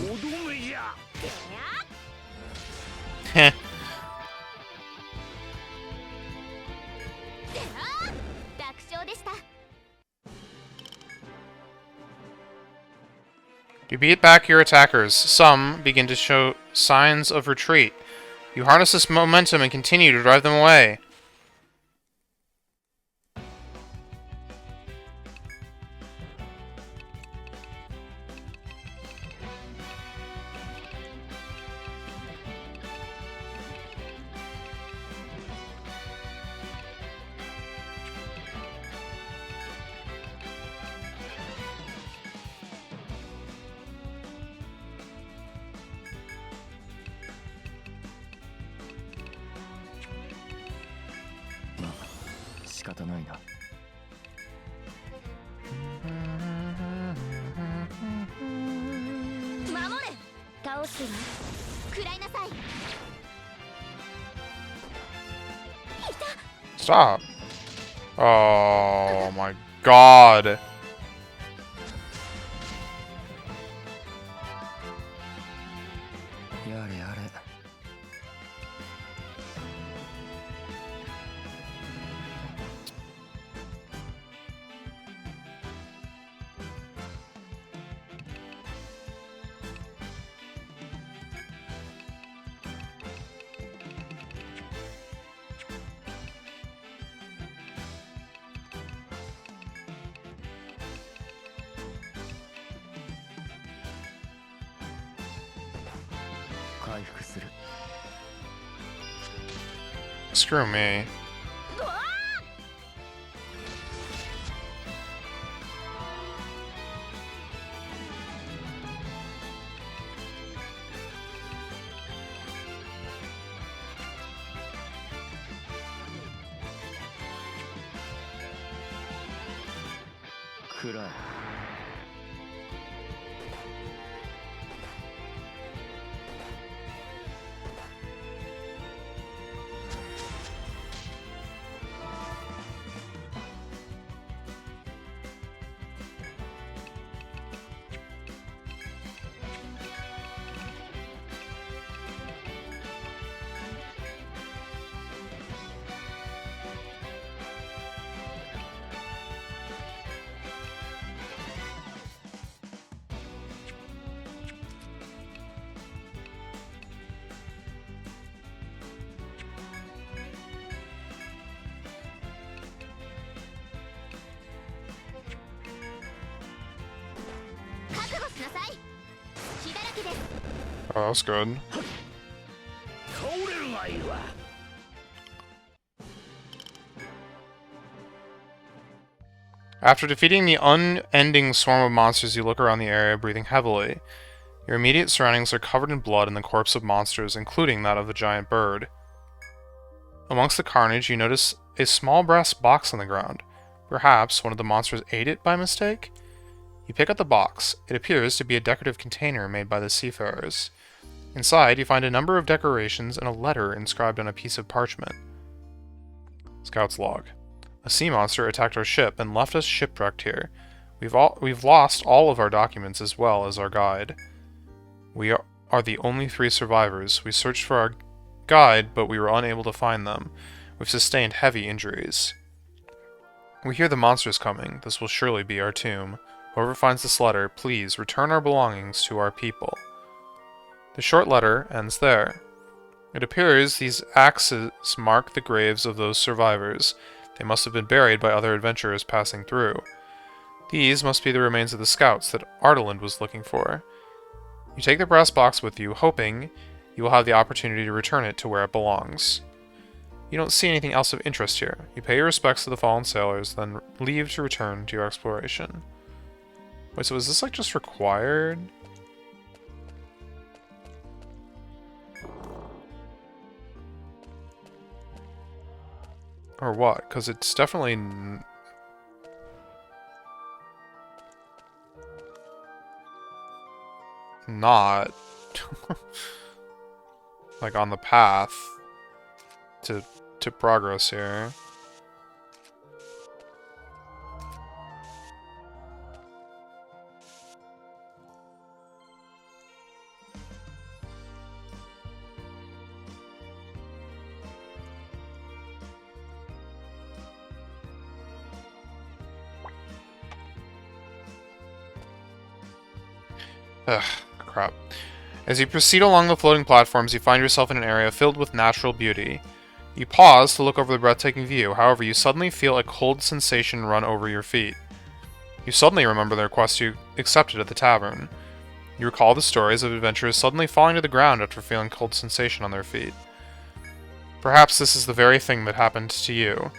Speaker 2: Heh. You beat back your attackers. Some begin to show signs of retreat. You harness this momentum and continue to drive them away. Stop. Oh my god. Screw me. Oh, that was good. After defeating the unending swarm of monsters, you look around the area, breathing heavily. Your immediate surroundings are covered in blood and the corpse of monsters, including that of the giant bird. Amongst the carnage, you notice a small brass box on the ground. Perhaps one of the monsters ate it by mistake? You pick up the box. It appears to be a decorative container made by the seafarers. Inside, you find a number of decorations and a letter inscribed on a piece of parchment. Scout's log. A sea monster attacked our ship and left us shipwrecked here. We've lost all of our documents as well as our guide. We are the only 3 survivors. We searched for our guide, but we were unable to find them. We've sustained heavy injuries. We hear the monsters coming. This will surely be our tomb. Whoever finds this letter, please return our belongings to our people. The short letter ends there. It appears these axes mark the graves of those survivors. They must have been buried by other adventurers passing through. These must be the remains of the scouts that Ardaland was looking for. You take the brass box with you, hoping you will have the opportunity to return it to where it belongs. You don't see anything else of interest here. You pay your respects to the fallen sailors, then leave to return to your exploration. Wait, so is this like just required? Or what? Because it's definitely... not... like on the path to progress here. Ugh, crap. As you proceed along the floating platforms, you find yourself in an area filled with natural beauty. You pause to look over the breathtaking view, however, you suddenly feel a cold sensation run over your feet. You suddenly remember the request you accepted at the tavern. You recall the stories of adventurers suddenly falling to the ground after feeling cold sensation on their feet. Perhaps this is the very thing that happened to you.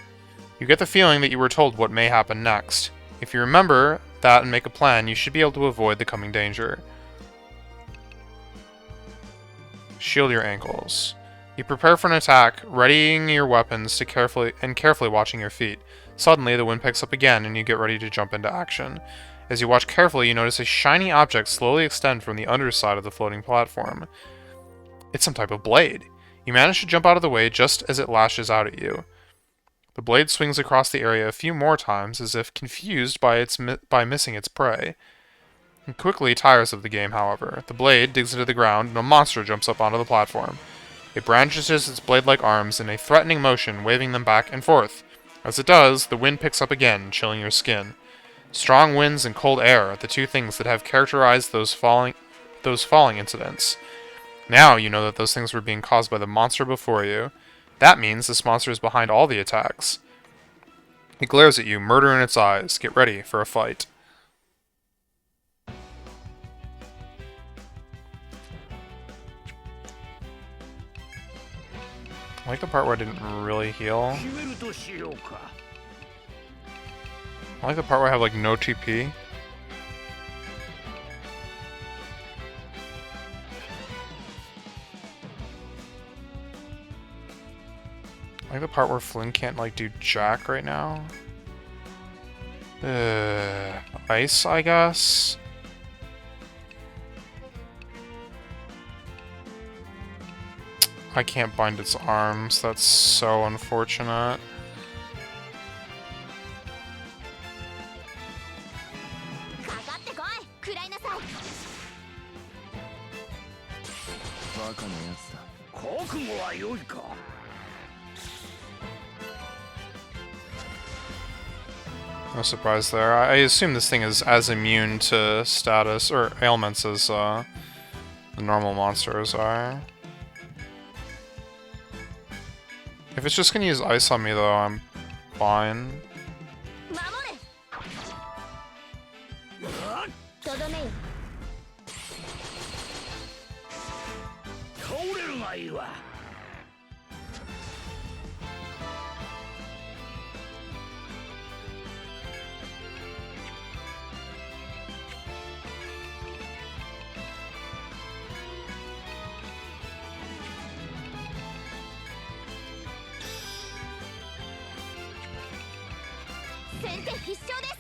Speaker 2: You get the feeling that you were told what may happen next. If you remember that and make a plan, you should be able to avoid the coming danger. Shield your ankles. You prepare for an attack, readying your weapons to carefully watching your feet. Suddenly, the wind picks up again, and you get ready to jump into action. As you watch carefully, you notice a shiny object slowly extend from the underside of the floating platform. It's some type of blade. You manage to jump out of the way just as it lashes out at you. The blade swings across the area a few more times, as if confused by missing its prey. It quickly tires of the game, however. The blade digs into the ground, and a monster jumps up onto the platform. It brandishes its blade-like arms in a threatening motion, waving them back and forth. As it does, the wind picks up again, chilling your skin. Strong winds and cold air are the 2 things that have characterized those falling incidents. Now you know that those things were being caused by the monster before you. That means this monster is behind all the attacks. It glares at you, murder in its eyes. Get ready for a fight. I like the part where I didn't really heal.
Speaker 4: 決めるとしようか。
Speaker 2: I like the part where I have like no TP. I like the part where Flynn can't like do jack right now. Ice, I guess. I can't bind its arms. That's so unfortunate.
Speaker 1: かかってこい、食らいなさい。
Speaker 4: バカなやつだ。覚悟は良いか。
Speaker 2: No surprise there. I assume this thing is as immune to status or ailments as the normal monsters are. If it's just gonna use ice on me though, I'm fine.
Speaker 1: 守れ。とどめよ。
Speaker 4: 倒れるがいいわ。
Speaker 1: 先手必勝です。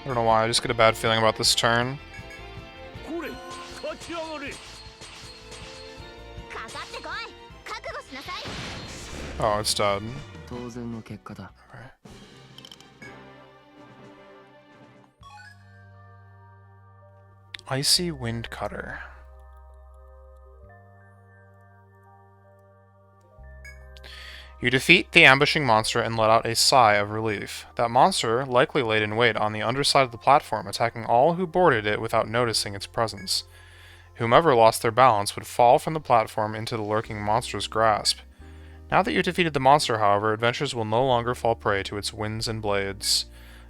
Speaker 2: I don't know why, I just get a bad feeling about this turn.
Speaker 4: これ、立ち上がれ。
Speaker 1: かかってこい。覚悟しなさい。
Speaker 2: Oh, it's dead.
Speaker 4: 当然の結果だ。
Speaker 2: Icy Wind Cutter. You defeat the ambushing monster and let out a sigh of relief. That monster likely laid in wait on the underside of the platform, attacking all who boarded it without noticing its presence. Whomever lost their balance would fall from the platform into the lurking monster's grasp. Now that you defeated the monster, however, adventurers will no longer fall prey to its winds and blades.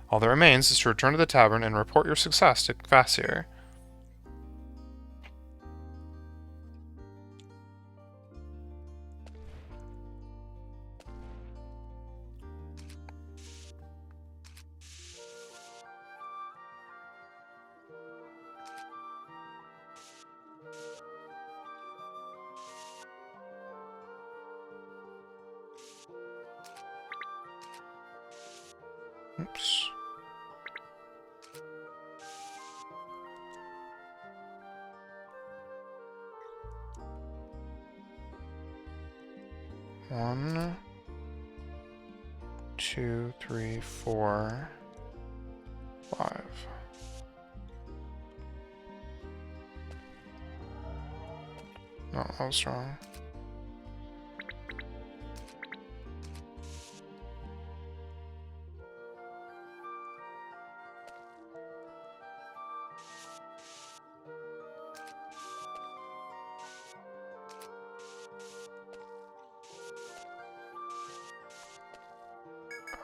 Speaker 2: All that remains is to return to the tavern and report your success to Kvasir. Oops. One, 2, 3, 4, 5. No, that was wrong.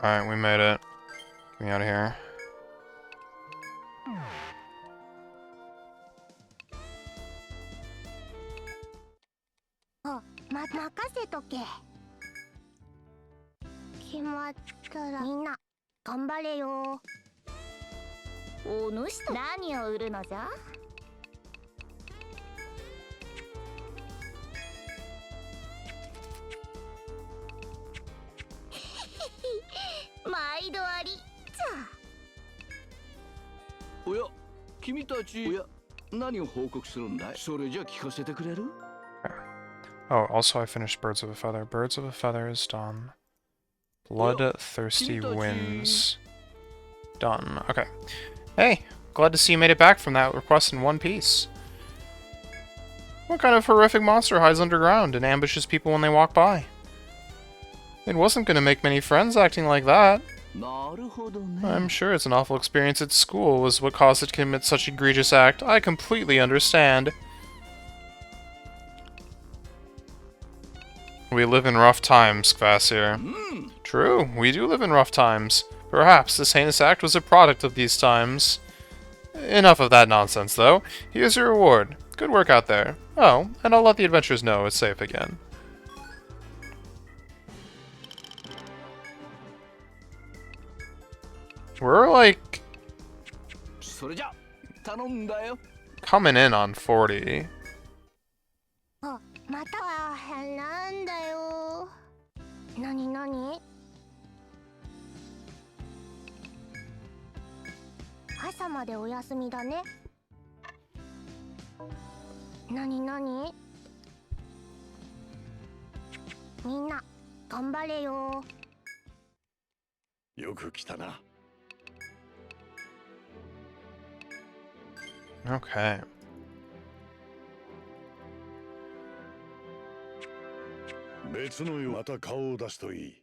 Speaker 2: Alright, we made it. Get me out of here.
Speaker 1: Oh, 任せとけ。決まったらみんな頑張れよ。お主と何を売るのじゃ？毎度ありじゃ。
Speaker 4: おや、君たち、おや、何を報告するんだい？それじゃ聞かせてくれる？
Speaker 2: Oh, also I finished Birds of a Feather. Birds of a Feather is done. Bloodthirsty Winds. Done. Okay. Hey, glad to see you made it back from that request in one piece. What kind of horrific monster hides underground and ambushes people when they walk by? It wasn't going to make many friends acting like that.
Speaker 4: なるほどね。
Speaker 2: I'm sure it's an awful experience at school was what caused it to commit such egregious act. I completely understand. We live in rough times, Kvasir. True, we do live in rough times. Perhaps this heinous act was a product of these times. Enough of that nonsense, though. Here's your reward. Good work out there. Oh, and I'll let the adventurers know it's safe again. We're, like,
Speaker 4: それじゃ頼んだよ。
Speaker 2: coming in on 40.
Speaker 1: あ、またなんだよ。なになに？朝までお休みだね。なになに？みんな頑張れよ。
Speaker 5: よく来たな。
Speaker 2: Okay.
Speaker 5: 別のよ、また顔を出すといい。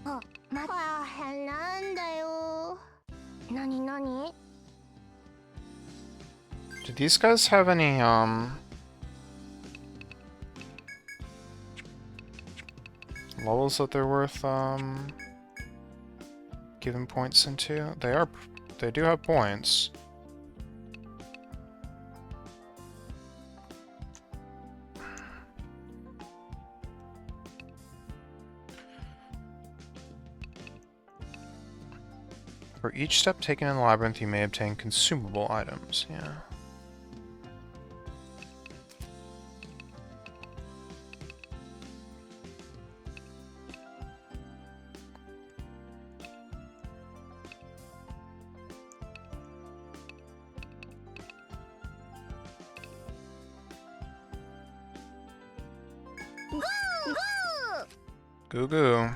Speaker 1: あ、またなんだよ。なになに？
Speaker 2: Do these guys have any, levels that they're worth, giving points into? They do have points. For each step taken in the labyrinth, you may obtain consumable items. Yeah. Goo goo.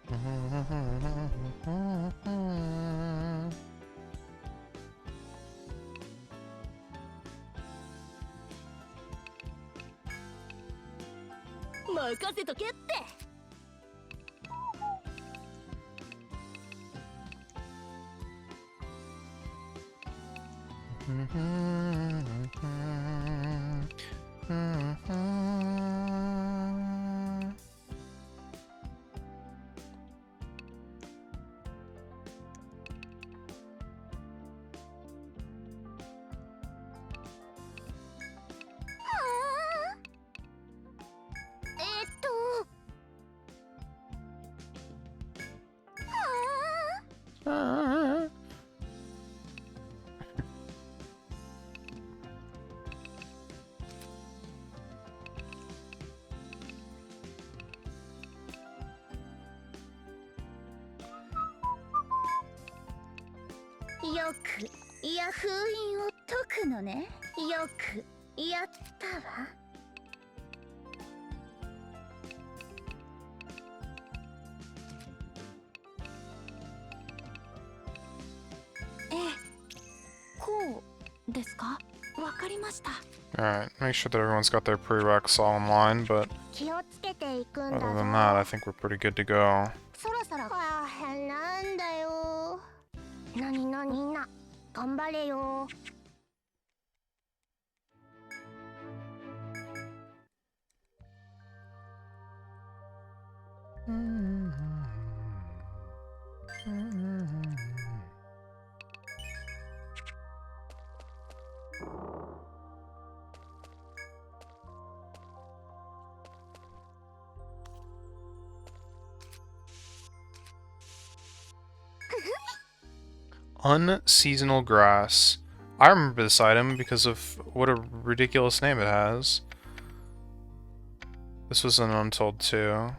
Speaker 2: Mm-hmm.
Speaker 3: 任せとけって。
Speaker 1: よくいや封印を解くのね。よくやったわ。こうですか？わかりました。
Speaker 2: Alright, make sure that everyone's got their prereqs all in line, but
Speaker 1: 気をつけていくんだ
Speaker 2: other
Speaker 1: ぞ。
Speaker 2: than that, I think we're pretty good to go.
Speaker 1: そろそろなんだよ。なになにみんな頑張れよ。
Speaker 2: Unseasonal grass. I remember this item because of what a ridiculous name it has. This was an Untold too.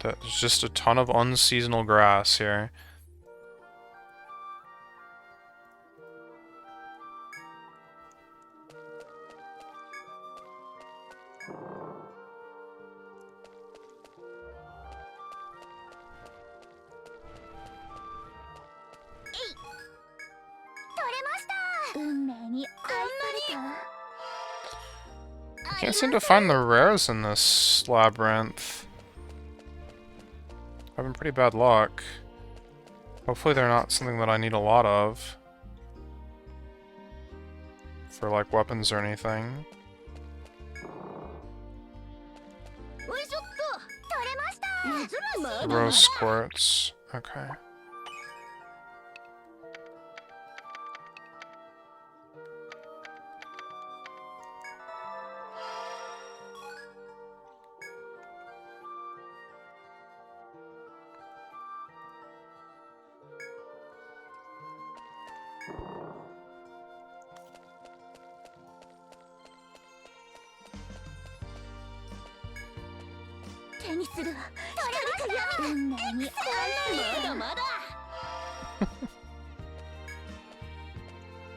Speaker 2: There's just a ton of unseasonal grass here. Can't seem to find the rares in this labyrinth. Having pretty bad luck. Hopefully they're not something that I need a lot of. For like weapons or anything.
Speaker 3: おいしょっ
Speaker 1: 取れました
Speaker 3: とまだまだ
Speaker 2: Rose quartz. Okay.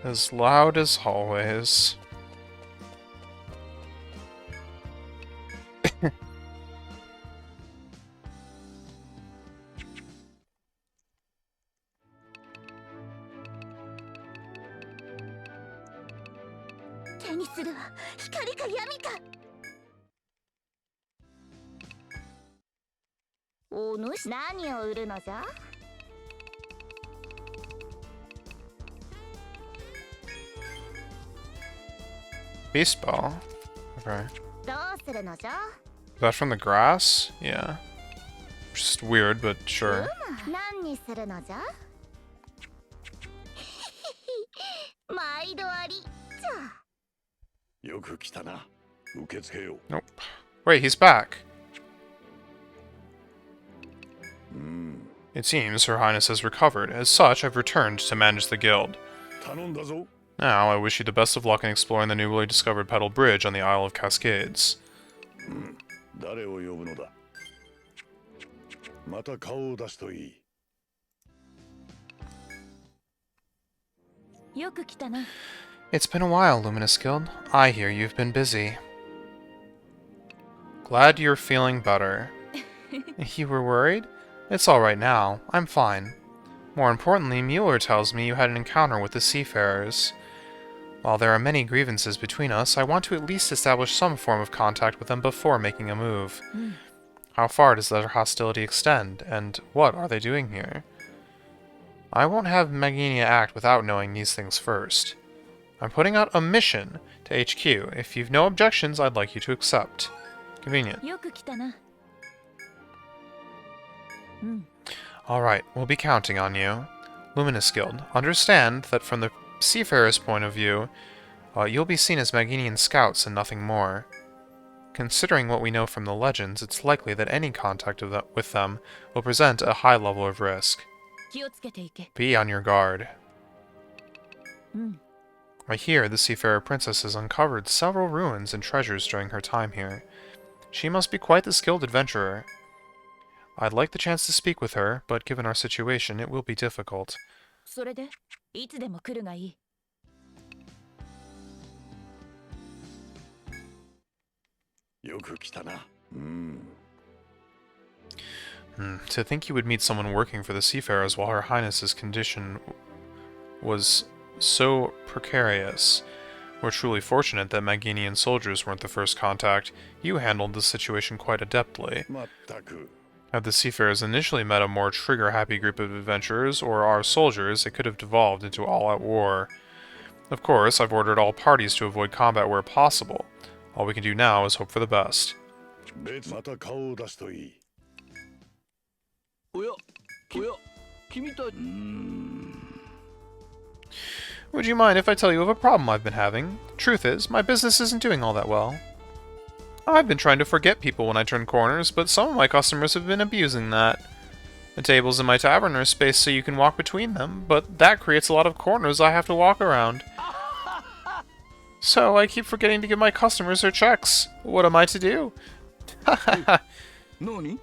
Speaker 2: As loud as always. Beast ball. Okay. Is that from the grass? Yeah. Just weird, but sure.
Speaker 1: 何にするのじゃ毎度ありじゃ
Speaker 5: よく来たな。受け付けよう。
Speaker 2: Nope. Wait, he's back. It seems Her Highness has recovered. As such, I've returned to manage the guild.
Speaker 5: 頼んだぞ。
Speaker 2: Now, I wish you the best of luck in exploring the newly discovered Petal Bridge on the Isle of Cascades.
Speaker 5: 誰を呼ぶのだ。また顔を出すといい。
Speaker 3: よく来たな
Speaker 2: It's been a while, Luminous Guild. I hear you've been busy. Glad you're feeling better. You were worried? It's alright now. I'm fine. More importantly, Mueller tells me you had an encounter with the seafarers. While there are many grievances between us, I want to at least establish some form of contact with them before making a move. How far does their hostility extend, and what are they doing here? I won't have Maginia act without knowing these things first. I'm putting out a mission to HQ. If you've no objections, I'd like you to accept. Convenient.
Speaker 3: よく来たな
Speaker 2: Alright, we'll be counting on you. Luminous Guild, understand that from the Seafarer's point of view, you'll be seen as Maginian scouts and nothing more. Considering what we know from the legends, it's likely that any contact with them will present a high level of risk.
Speaker 3: 気をつけていけ
Speaker 2: Be on your guard. I hear the Seafarer Princess has uncovered several ruins and treasures during her time here. She must be quite the skilled adventurer. I'd like the chance to speak with her, but given our situation, it will be difficult.
Speaker 3: それでいつでも来るがいい
Speaker 5: よく来たな。
Speaker 2: To think you would meet someone working for the Seafarers while Her Highness's condition was so precarious. We're truly fortunate that Maginian soldiers weren't the first contact. You handled the situation quite adeptly.
Speaker 5: まったく。
Speaker 2: Had the Seafarers initially met a more trigger-happy group of adventurers, or our soldiers, it could have devolved into all-out war. Of course, I've ordered all parties to avoid combat where possible. All we can do now is hope for the best.
Speaker 5: 別また顔を出すといい。
Speaker 4: おや君たち
Speaker 2: Would you mind if I tell you of a problem I've been having? Truth is, my business isn't doing all that well. I've been trying to forget people when I turn corners, but some of my customers have been abusing that. The tables in my tavern are spaced so you can walk between them, but that creates a lot of corners I have to walk around. So I keep forgetting to give my customers their checks. What am I to do?
Speaker 4: 何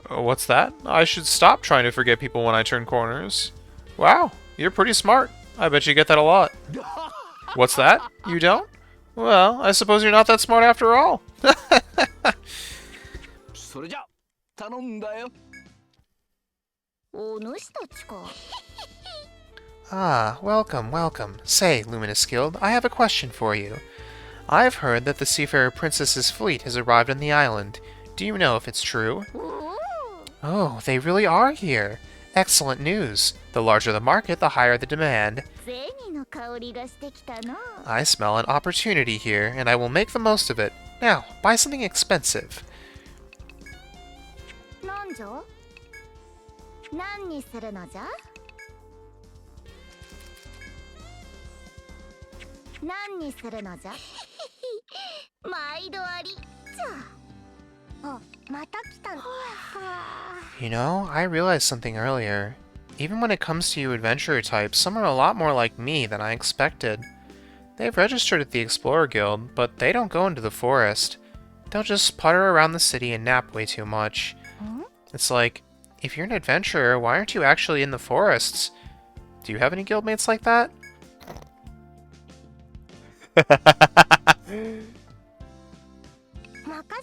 Speaker 2: What's that? I should stop trying to forget people when I turn corners. Wow, you're pretty smart. I bet you get that a lot. What's that? You don't? Well, I suppose you're not that smart after all.
Speaker 4: それじゃ頼んだよ
Speaker 1: お主たちか
Speaker 2: Ah, welcome, welcome. Say, Luminous Guild, I have a question for you. I've heard that the Seafarer Princess's fleet has arrived on the island. Do you know if it's true?
Speaker 1: Ooh.
Speaker 2: Oh, they really are here. Excellent news. The larger the market, the higher the demand.
Speaker 1: 銭の香りがしてきたな。
Speaker 2: I smell an opportunity here, and I will make the most of it. Now, buy something expensive.
Speaker 1: なんじゃ？何にするのじゃ？何にするのじゃ？毎度ありじゃ。あ、また来たの。
Speaker 2: You know, I realized something earlier. Even when it comes to you adventurer types, some are a lot more like me than I expected. They've registered at the Explorer Guild, but they don't go into the forest. They'll just putter around the city and nap way too much. It's like, if you're an adventurer, why aren't you actually in the forests? Do you have any guildmates like that?
Speaker 1: 任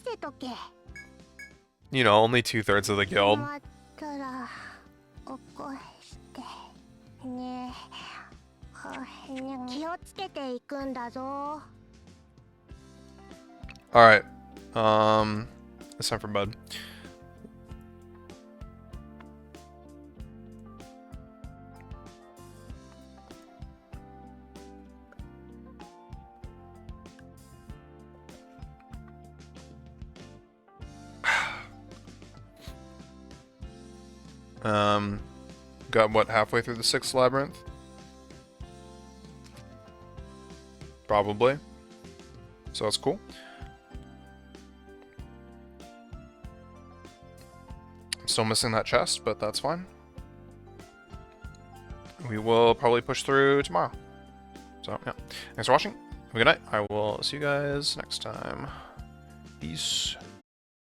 Speaker 1: せとけ。
Speaker 2: You know, only 2/3 of the guild.
Speaker 1: 終わったら起こしてね。気をつけていくんだぞ。
Speaker 2: Alright. It's time for bed. Got what, halfway through the 6th labyrinth? Probably. So that's cool. I'm still missing that chest, but that's fine. We will probably push through tomorrow. So, yeah. Thanks for watching. Have a good night. I will see you guys next time. Peace.